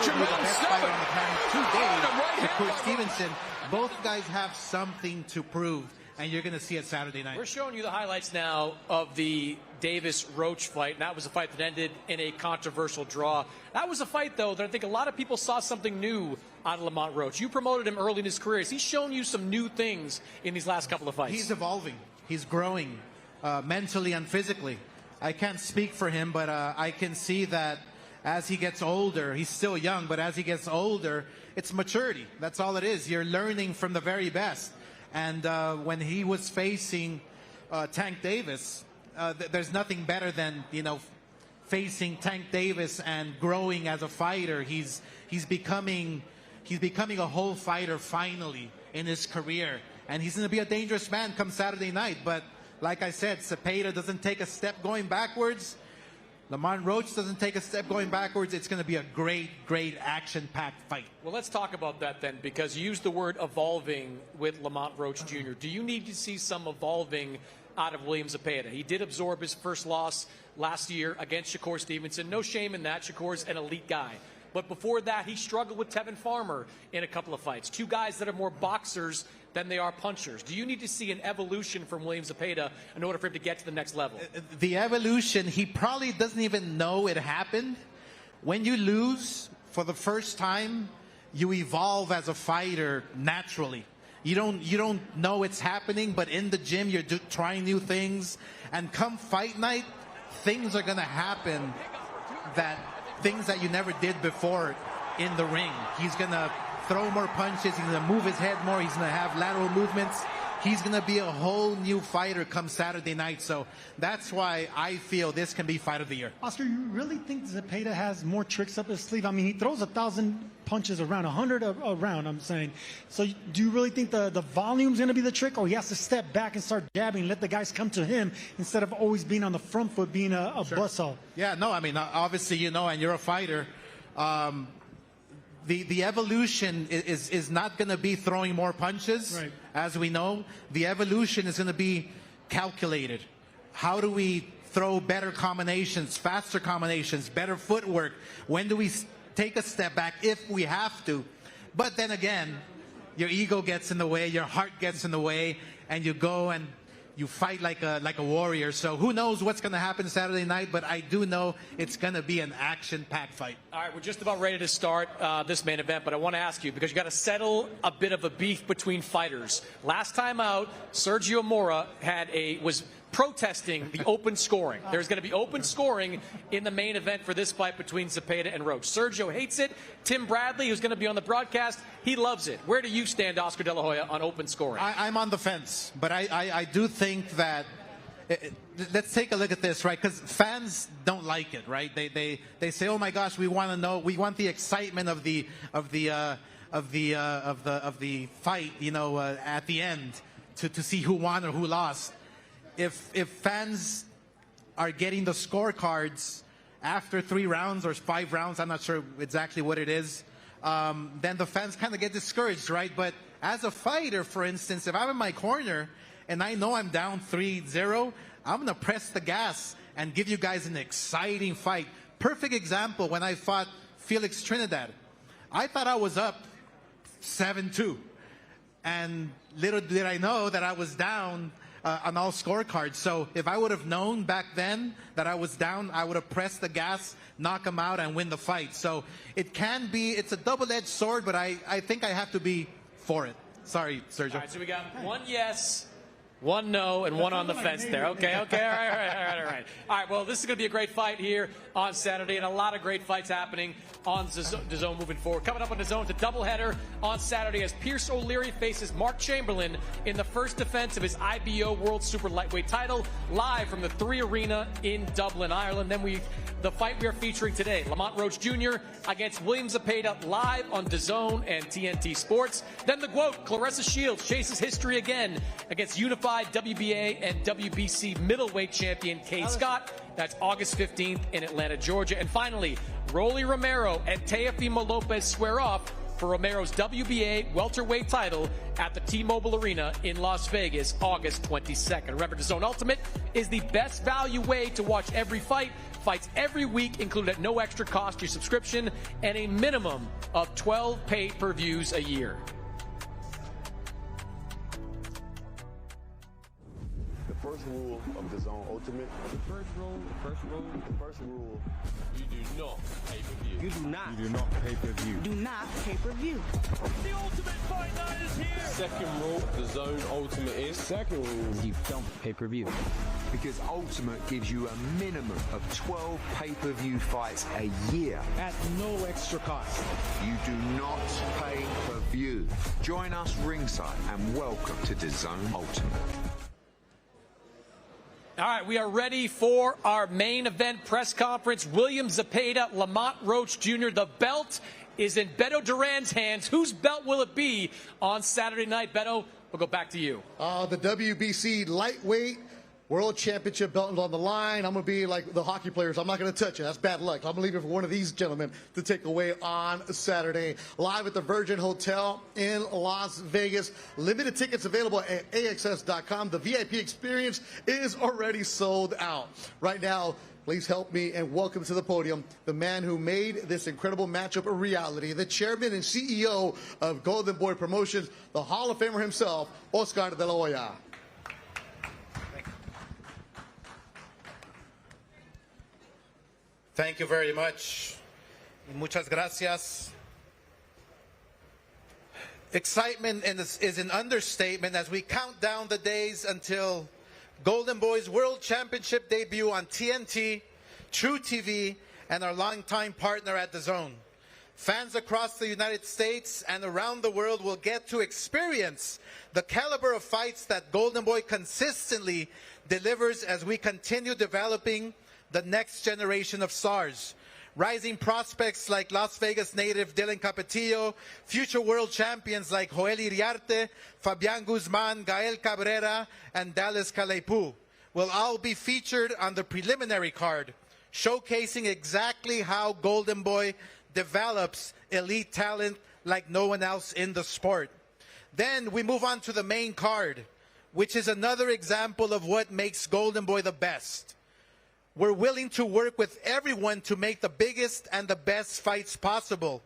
the best fighter on the planet today, Shakur Stevenson, both guys have something to prove. And you're going to see it Saturday night. We're showing you the highlights now of the Davis-Roach fight. And that was a fight that ended in a controversial draw. That was a fight, though, that I think a lot of people saw something new out of Lamont Roach. You promoted him early in his career. Has he shown you some new things in these last couple of fights? He's evolving. He's growing mentally and physically. I can't speak for him, but I can see that as he gets older, he's still young, but as he gets older, it's maturity. That's all it is. You're learning from the very best. And when he was facing Tank Davis, there's nothing better than, facing Tank Davis and growing as a fighter. He's becoming a whole fighter finally in his career. And he's going to be a dangerous man come Saturday night. But like I said, Zepeda doesn't take a step going backwards. Lamont Roach doesn't take a step going backwards. It's going to be a great, great action-packed fight. Well, let's talk about that then, because you used the word evolving with Lamont Roach Jr. Do you need to see some evolving out of William Zepeda? He did absorb his first loss last year against Shakur Stevenson. No shame in that. Shakur's an elite guy. But before that, he struggled with Tevin Farmer in a couple of fights. 2 guys that are more boxers than they are punchers. Do you need to see an evolution from William Zepeda in order for him to get to the next level? The evolution, he probably doesn't even know it happened. When you lose for the first time, you evolve as a fighter naturally. You don't know it's happening, but in the gym, you're trying new things. And come fight night, things are going to happen, things that you never did before in the ring. He's going to throw more punches. He's going to move his head more. He's going to have lateral movements. He's going to be a whole new fighter come Saturday night. So that's why I feel this can be Fight of the Year. Oscar, you really think Zepeda has more tricks up his sleeve? I mean, he throws 1,000 punches around, 100 a round, I'm saying. So do you really think the volume's going to be the trick, or he has to step back and start jabbing, let the guys come to him instead of always being on the front foot, being a buzzsaw? Yeah, no, I mean, obviously, and you're a fighter. The evolution is not going to be throwing more punches, as we know. The evolution is going to be calculated. How do we throw better combinations, faster combinations, better footwork? When do we take a step back if we have to? But then again, your ego gets in the way, your heart gets in the way, and you go and you fight like a warrior. So who knows what's going to happen Saturday night, but I do know it's going to be an action-packed fight. All right, we're just about ready to start this main event, but I want to ask you, because you got to settle a bit of a beef between fighters. Last time out, Sergio Mora was protesting the open scoring. There's going to be open scoring in the main event for this fight between Zepeda and Roach. Sergio hates it. Tim Bradley, who's going to be on the broadcast, he loves it. Where do you stand, Oscar De La Hoya, on open scoring? I'm on the fence, but I do think that let's take a look at this, right? Because fans don't like it, right? They say, "Oh my gosh, we want to know. We want the excitement of the fight, you know, at the end to see who won or who lost." If fans are getting the scorecards after 3 rounds or 5 rounds, I'm not sure exactly what it is, then the fans kind of get discouraged, right? But as a fighter, for instance, if I'm in my corner and I know I'm down 3-0, I'm going to press the gas and give you guys an exciting fight. Perfect example, when I fought Felix Trinidad. I thought I was up 7-2. And little did I know that I was down on all scorecards. So if I would have known back then that I was down, I would have pressed the gas, knock him out, and win the fight. So it's a double-edged sword, but I think I have to be for it. Sorry, Sergio. All right, so we got 1 yes, 1 no, and 1 on the fence there. Okay, all right. All right, well, this is going to be a great fight here on Saturday, and a lot of great fights happening on DAZN moving forward. Coming up on DAZN, it's a doubleheader on Saturday as Pierce O'Leary faces Mark Chamberlain in the first defense of his IBO World Super Lightweight title, live from the 3 Arena in Dublin, Ireland. Then the fight we are featuring today, Lamont Roach Jr. against William Zepeda, live on DAZN and TNT Sports. Then the GWOAT, Claressa Shields, chases history again against unified WBA and WBC middleweight champion Kay Scott. That's August 15th in Atlanta, Georgia. And finally, Rolly Romero and Teofimo Lopez square off for Romero's WBA welterweight title at the T-Mobile Arena in Las Vegas, August 22nd. Remember, DAZN Ultimate is the best value way to watch every fight. Fights every week, included at no extra cost to your subscription, and a minimum of 12 pay-per-views a year. The first rule of DAZN Ultimate. The first rule. You do not pay-per-view. You do not. You do not pay-per-view. Do not pay-per-view. The Ultimate Fight Night is here. Second rule, DAZN Ultimate is. Second rule, You don't pay-per-view. Because Ultimate gives you a minimum of 12 pay-per-view fights a year. At no extra cost. You do not pay per view. Join us ringside and welcome to DAZN Ultimate. All right, we are ready for our main event press conference. William Zepeda, Lamont Roach Jr. The belt is in Beto Duran's hands. Whose belt will it be on Saturday night? Beto, we'll go back to you. The WBC Lightweight World Championship belt on the line. I'm going to be like the hockey players. I'm not going to touch it. That's bad luck. I'm going to leave it for one of these gentlemen to take away on Saturday. Live at the Virgin Hotel in Las Vegas. Limited tickets available at AXS.com. The VIP experience is already sold out. Right now, please help me and welcome to the podium the man who made this incredible matchup a reality, the chairman and CEO of Golden Boy Promotions, the Hall of Famer himself, Oscar De La Hoya. Thank you very much. Muchas gracias. Excitement is an understatement as we count down the days until Golden Boy's World Championship debut on TNT, truTV, and our longtime partner at DAZN. Fans across the United States and around the world will get to experience the caliber of fights that Golden Boy consistently delivers as we continue developing the next generation of stars. Rising prospects like Las Vegas native Dylan Capetillo, future world champions like Joel Iriarte, Fabian Guzman, Gael Cabrera, and Dallas Calaypu will all be featured on the preliminary card, showcasing exactly how Golden Boy develops elite talent like no one else in the sport. Then we move on to the main card, which is another example of what makes Golden Boy the best. we're willing to work with everyone to make the biggest and the best fights possible.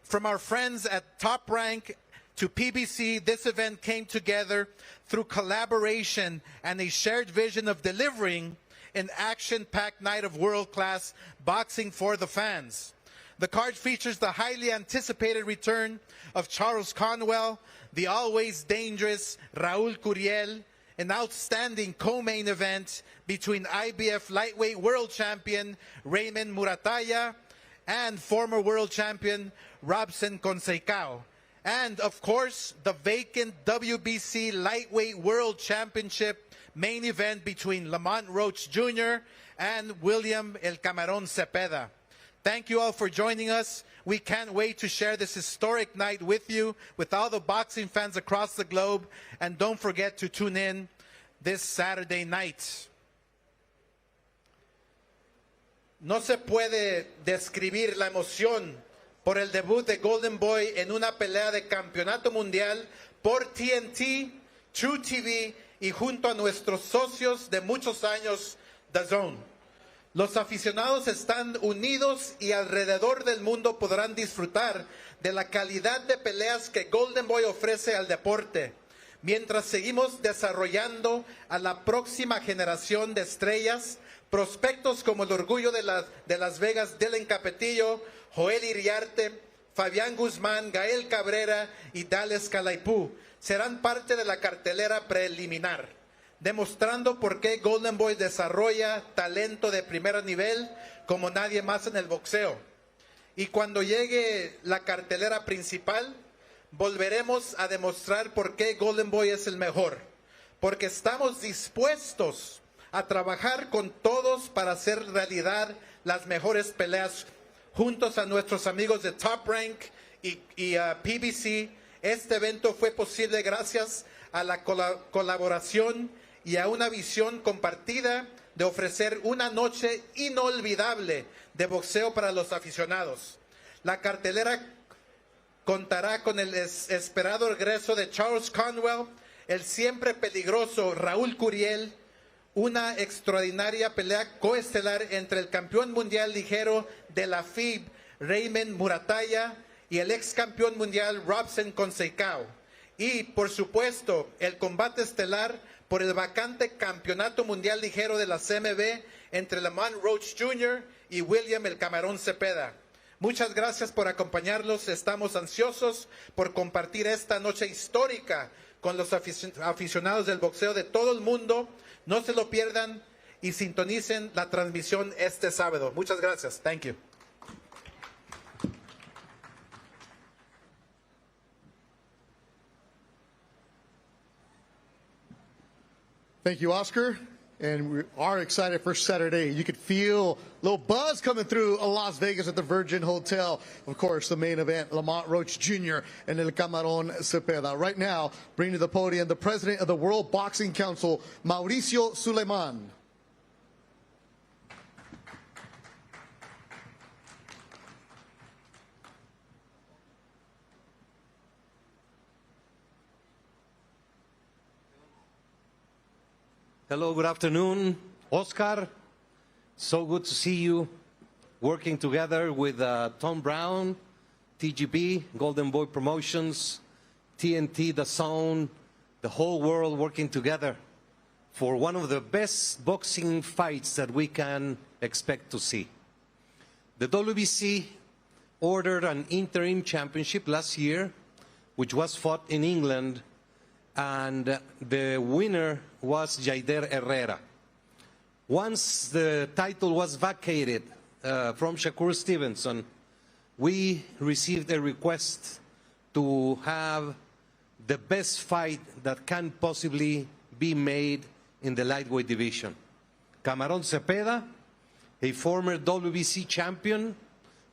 From our friends at Top Rank to PBC, this event came together through collaboration and a shared vision of delivering an action-packed night of world-class boxing for the fans. The card features the highly anticipated return of Charles Conwell, the always dangerous Raul Curiel, an outstanding co-main event between IBF Lightweight World Champion Raymond Muratalla and former World Champion Robson Conceição. And, of course, the vacant WBC Lightweight World Championship main event between Lamont Roach Jr. and William El Camarón Zepeda. Thank you all for joining us. We can't wait to share this historic night with you, with all the boxing fans across the globe. And don't forget to tune in this Saturday night. No se puede describir la emoción por el debut de Golden Boy en una pelea de campeonato mundial por TNT, truTV y junto a nuestros socios de muchos años, DAZN. Los aficionados están unidos y alrededor del mundo podrán disfrutar de la calidad de peleas que Golden Boy ofrece al deporte, mientras seguimos desarrollando a la próxima generación de estrellas, prospectos como el orgullo de Las Vegas, Dylan Capetillo, Joel Iriarte, Fabián Guzmán, Gael Cabrera y Dales Calaipú serán parte de la cartelera preliminar, demostrando por qué Golden Boy desarrolla talento de primer nivel como nadie más en el boxeo. Y cuando llegue la cartelera principal, volveremos a demostrar por qué Golden Boy es el mejor, porque estamos dispuestos a trabajar con todos para hacer realidad las mejores peleas juntos a nuestros amigos de Top Rank y PBC. Este evento fue posible gracias a la colaboración y a una visión compartida de ofrecer una noche inolvidable de boxeo para los aficionados. La cartelera contará con el esperado regreso de Charles Conwell, el siempre peligroso Raúl Curiel, una extraordinaria pelea coestelar entre el campeón mundial ligero de la FIB, Raymond Muratalla, y el ex campeón mundial Robson Conceição. Y, por supuesto, el combate estelar por el vacante campeonato mundial ligero de la CMB entre Lamont Roach Jr. y William El Camarón Zepeda. Muchas gracias por acompañarnos. Estamos ansiosos por compartir esta noche histórica con los aficionados del boxeo de todo el mundo. No se lo pierdan y sintonicen la transmisión este sábado. Muchas gracias. Thank you. Thank you, Oscar. And we are excited for Saturday. You could feel a little buzz coming through Las Vegas at the Virgin Hotel. Of course, the main event, Lamont Roach Jr. and El Camarón Zepeda. Right now, bringing to the podium the president of the World Boxing Council, Mauricio Suleiman. Hello, good afternoon. Oscar, so good to see you working together with Tom Brown, TGB, Golden Boy Promotions, TNT, DAZN, the whole world working together for one of the best boxing fights that we can expect to see. The WBC ordered an interim championship last year, which was fought in England, and the winner was Jaider Herrera. Once the title was vacated from Shakur Stevenson, we received a request to have the best fight that can possibly be made in the lightweight division. Camarón Zepeda, a former WBC champion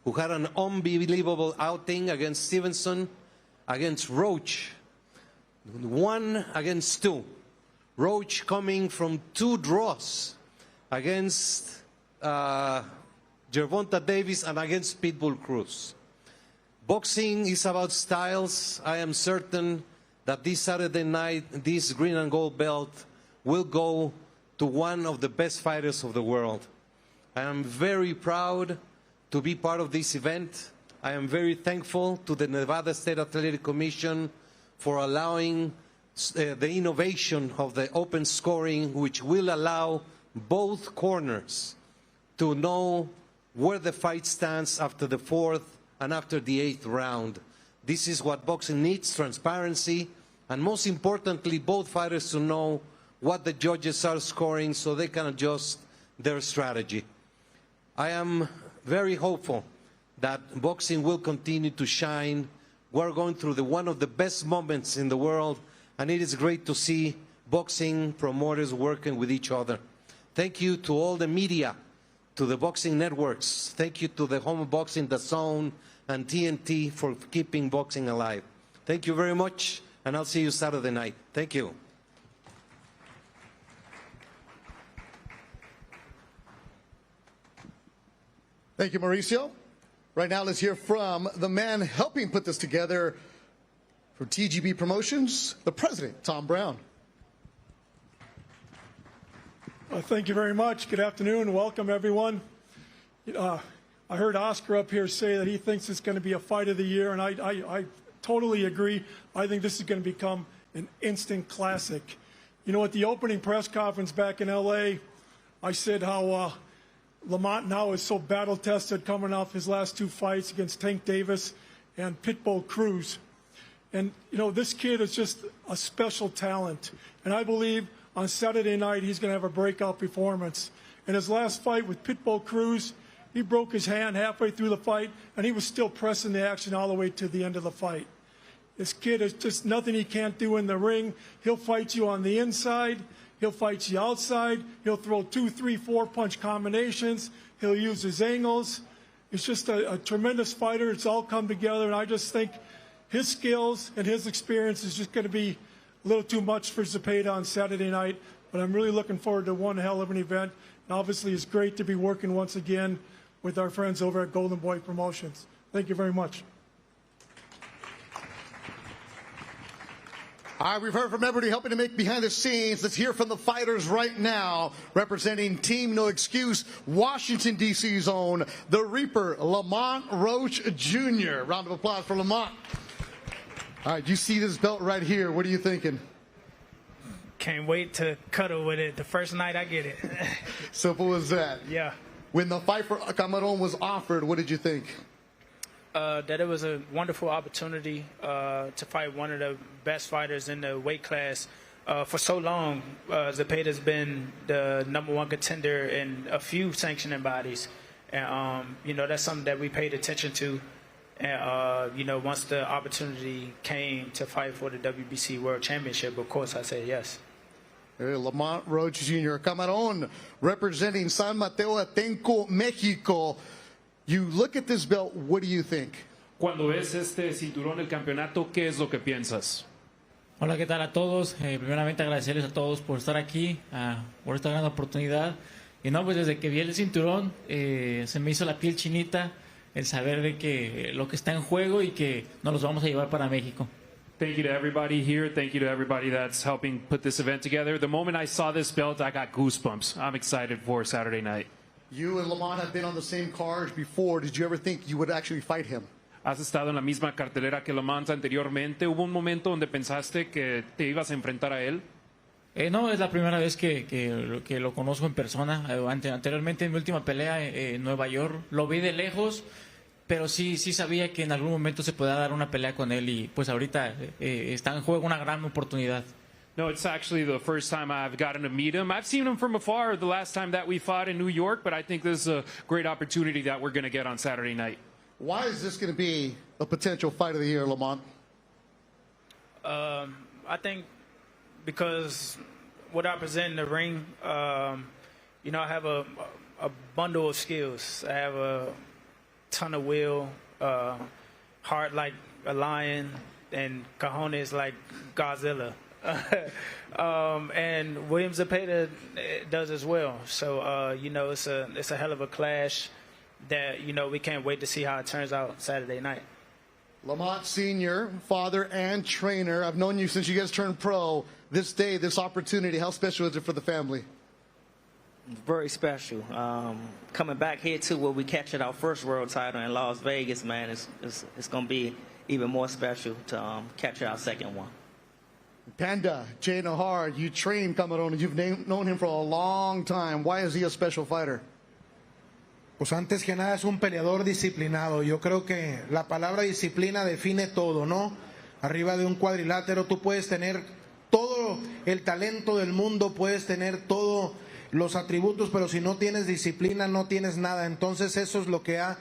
who had an unbelievable outing against Stevenson, against Roach, 1-2. Roach coming from 2 draws against Gervonta Davis and against Pitbull Cruz. Boxing is about styles. I am certain that this Saturday night, this green and gold belt will go to one of the best fighters of the world. I am very proud to be part of this event. I am very thankful to the Nevada State Athletic Commission for allowing the innovation of the open scoring, which will allow both corners to know where the fight stands after the 4th and after the 8th round. This is what boxing needs, transparency, and most importantly, both fighters to know what the judges are scoring so they can adjust their strategy. I am very hopeful that boxing will continue to shine. We're going through one of the best moments in the world, and it is great to see boxing promoters working with each other. Thank you to all the media, to the boxing networks. Thank you to the home of boxing, DAZN, and TNT for keeping boxing alive. Thank you very much, and I'll see you Saturday night. Thank you. Thank you, Mauricio. Right now, let's hear from the man helping put this together for TGB Promotions, the president, Tom Brown. Thank you very much. Good afternoon. Welcome, everyone. I heard Oscar up here say that he thinks it's going to be a fight of the year, and I totally agree. I think this is going to become an instant classic. You know, at the opening press conference back in L.A., I said how Lamont now is so battle-tested coming off his last 2 fights against Tank Davis and Pitbull Cruz. And, you know, this kid is just a special talent. And I believe on Saturday night he's going to have a breakout performance. In his last fight with Pitbull Cruz, he broke his hand halfway through the fight, and he was still pressing the action all the way to the end of the fight. This kid is just nothing he can't do in the ring. He'll fight you on the inside. He'll fight you outside. He'll throw 2, 3, 4 punch combinations. He'll use his angles. He's just a tremendous fighter. It's all come together, and I just think his skills and his experience is just going to be a little too much for Zepeda on Saturday night. But I'm really looking forward to one hell of an event. And obviously, it's great to be working once again with our friends over at Golden Boy Promotions. Thank you very much. All right, we've heard from everybody helping to make behind the scenes. Let's hear from the fighters right now, representing Team No Excuse, Washington, D.C.'s own, the Reaper, Lamont Roach Jr. Round of applause for Lamont. All right, you see this belt right here. What are you thinking? Can't wait to cuddle with it the first night I get it. Simple as that. Yeah. When the fight for Camarón was offered, what did you think? That it was a wonderful opportunity to fight one of the best fighters in the weight class. For so long, Zepeda's been the #1 contender in a few sanctioning bodies. And, you know, that's something that we paid attention to. And, you know, once the opportunity came to fight for the WBC World Championship, of course, I said yes. Lamont Roach Jr. Camarón, representing San Mateo Atenco, Mexico. You look at this belt, what do you think? Cuando ves este cinturón del campeonato, ¿qué es lo que piensas? Hola, ¿qué tal a todos? Primeramente agradecerles a todos por estar aquí, por esta gran oportunidad. Y no, pues desde que vi el cinturón se me hizo la piel chinita el saber de que lo que está en juego y que nos los vamos a llevar para México. Thank you to everybody here. Thank you to everybody that's helping put this event together. The moment I saw this belt, I got goosebumps. I'm excited for Saturday night. You and Lamont have been on the same cards before. Did you ever think you would actually fight him? Has estado en la misma cartelera que Lamont anteriormente. ¿Hubo un momento donde pensaste que te ibas a enfrentar a él? No, es la primera vez que lo conozco en persona. Anteriormente en mi última pelea en Nueva York lo vi de lejos, pero sí sabía que en algún momento se podía dar una pelea con él y pues ahorita está en juego una gran oportunidad. No, it's actually the first time I've gotten to meet him. I've seen him from afar the last time that we fought in New York, but I think this is a great opportunity that we're going to get on Saturday night. Why is this going to be a potential fight of the year, Lamont? I think because what I present in the ring, you know, I have a bundle of skills. I have a ton of will, heart like a lion, and cojones like Godzilla. And William Zepeda does as well. So, you know, it's a hell of a clash that, you know, we can't wait to see how it turns out Saturday night. Lamont Sr., father and trainer. I've known you since you guys turned pro. This day, this opportunity, how special is it for the family? Very special. Coming back here too, where we captured our first world title in Las Vegas, man, it's going to be even more special to capture our second one. Panda, Jay Nahar, you train Camarón. You've known him for a long time. Why is he a special fighter? Pues antes que nada es un peleador disciplinado. Yo creo que la palabra disciplina define todo, ¿no? Arriba de un cuadrilátero tú puedes tener todo el talento del mundo, puedes tener todos los atributos, pero si no tienes disciplina no tienes nada. Entonces eso es lo que ha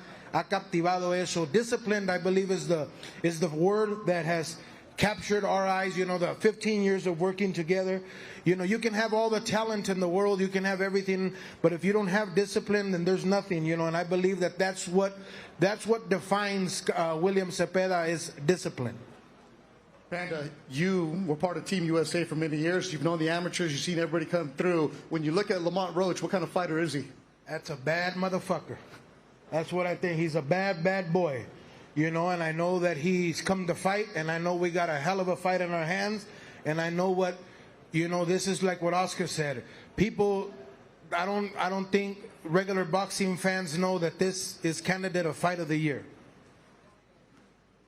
captivado eso. Disciplined, I believe, is the word that has captured our eyes. You know, the 15 years of working together. You know, you can have all the talent in the world, you can have everything, but if you don't have discipline, then there's nothing, you know, and I believe that that's what defines William Zepeda, is discipline. Panda, you were part of Team USA for many years. You've known the amateurs, you've seen everybody come through. When you look at Lamont Roach, what kind of fighter is he? That's a bad motherfucker. That's what I think. He's a bad, bad boy. You know, and I know that he's come to fight, and I know we got a hell of a fight in our hands, and I know what, you know, this is like what Oscar said. People, I don't think regular boxing fans know that this is candidate of fight of the year.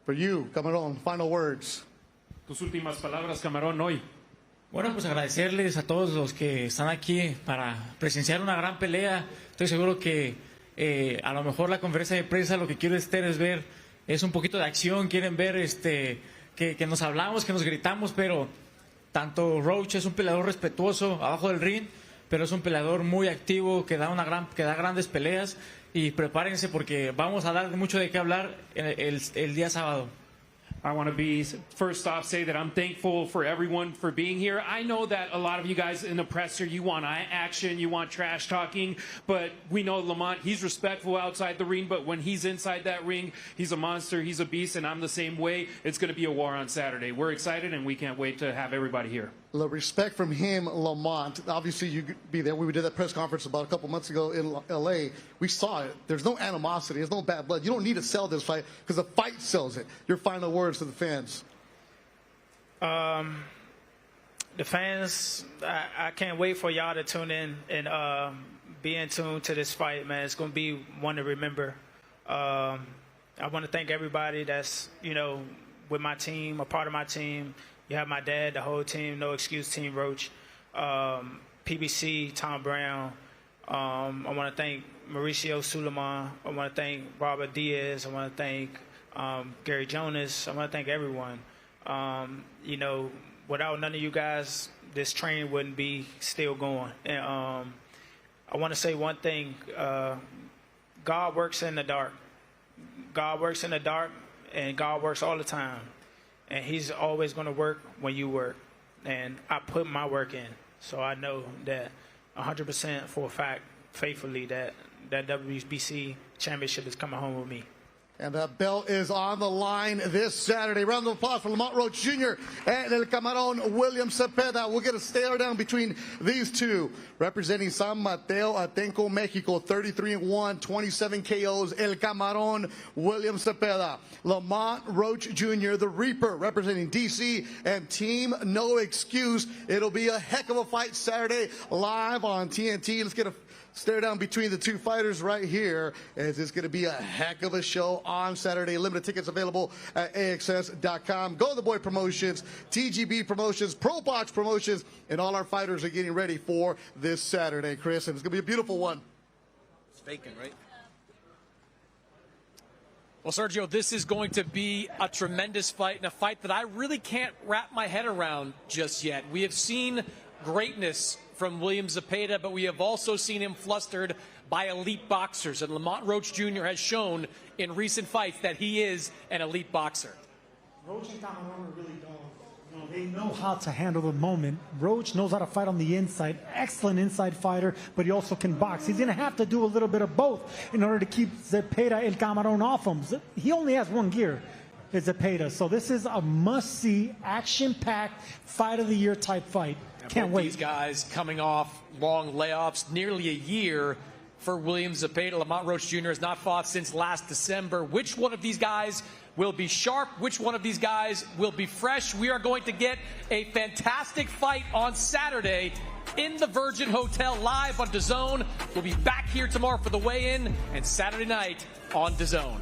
For you, Camarón, final words. Tus últimas palabras, Camarón, hoy. Bueno, pues agradecerles a todos los que están aquí para presenciar una gran pelea. Estoy seguro que a lo mejor la conferencia de prensa lo que quiere es ver es un poquito de acción, quieren ver que nos hablamos, que nos gritamos, pero tanto Roach es un peleador respetuoso abajo del ring, pero es un peleador muy activo que da grandes peleas, y prepárense porque vamos a dar mucho de qué hablar el día sábado. I want to first off say that I'm thankful for everyone for being here. I know that a lot of you guys in the presser, you want action, you want trash talking, but we know Lamont, he's respectful outside the ring, but when he's inside that ring, he's a monster, he's a beast, and I'm the same way. It's going to be a war on Saturday. We're excited, and we can't wait to have everybody here. The respect from him, Lamont. Obviously, you be there. We did that press conference about a couple months ago in L.A. We saw it. There's no animosity. There's no bad blood. You don't need to sell this fight because the fight sells it. Your final words to the fans. The fans, I can't wait for y'all to tune in and be in tune to this fight, man. It's going to be one to remember. I want to thank everybody that's, you know, with my team, a part of my team. You have my dad, the whole team, No Excuse Team Roach, PBC, Tom Brown. I want to thank Mauricio Suleiman. I want to thank Robert Diaz. I want to thank Gary Jonas. I want to thank everyone. You know, without none of you guys, this train wouldn't be still going. And I want to say one thing. God works in the dark. God works in the dark, and God works all the time. And he's always going to work when you work. And I put my work in. So I know that 100% for a fact, faithfully, that WBC championship is coming home with me. And the belt is on the line this Saturday. Round of applause for Lamont Roach Jr. and El Camarón William Zepeda. We'll get a stare down between these two. Representing San Mateo Atenco, Mexico, 33-1, 27 KOs. El Camarón William Zepeda. Lamont Roach Jr., the Reaper, representing D.C. and Team No Excuse. It'll be a heck of a fight Saturday live on TNT. Let's get a stare down between the two fighters right here, as it's going to be a heck of a show on Saturday. Limited tickets available at AXS.com. Go The Boy Promotions, TGB Promotions, ProBox Promotions, and all our fighters are getting ready for this Saturday, Chris. And it's going to be a beautiful one. It's vacant, right? Well, Sergio, this is going to be a tremendous fight, and a fight that I really can't wrap my head around just yet. We have seen greatness from William Zepeda, but we have also seen him flustered by elite boxers. And Lamont Roach Jr. has shown in recent fights that he is an elite boxer. Roach and Camarón are really dogs. You know, they know how to handle the moment. Roach knows how to fight on the inside. Excellent inside fighter, but he also can box. He's going to have to do a little bit of both in order to keep Zepeda El Camarón off him. He only has one gear. It's Zepeda. So this is a must-see, action-packed, fight of the year type fight. Can't wait. These guys coming off long layoffs, nearly a year for William Zepeda. Lamont Roach Jr. has not fought since last December. Which one of these guys will be sharp? Which one of these guys will be fresh? We are going to get a fantastic fight on Saturday in the Virgin Hotel live on DAZN. We'll be back here tomorrow for the weigh-in and Saturday night on DAZN.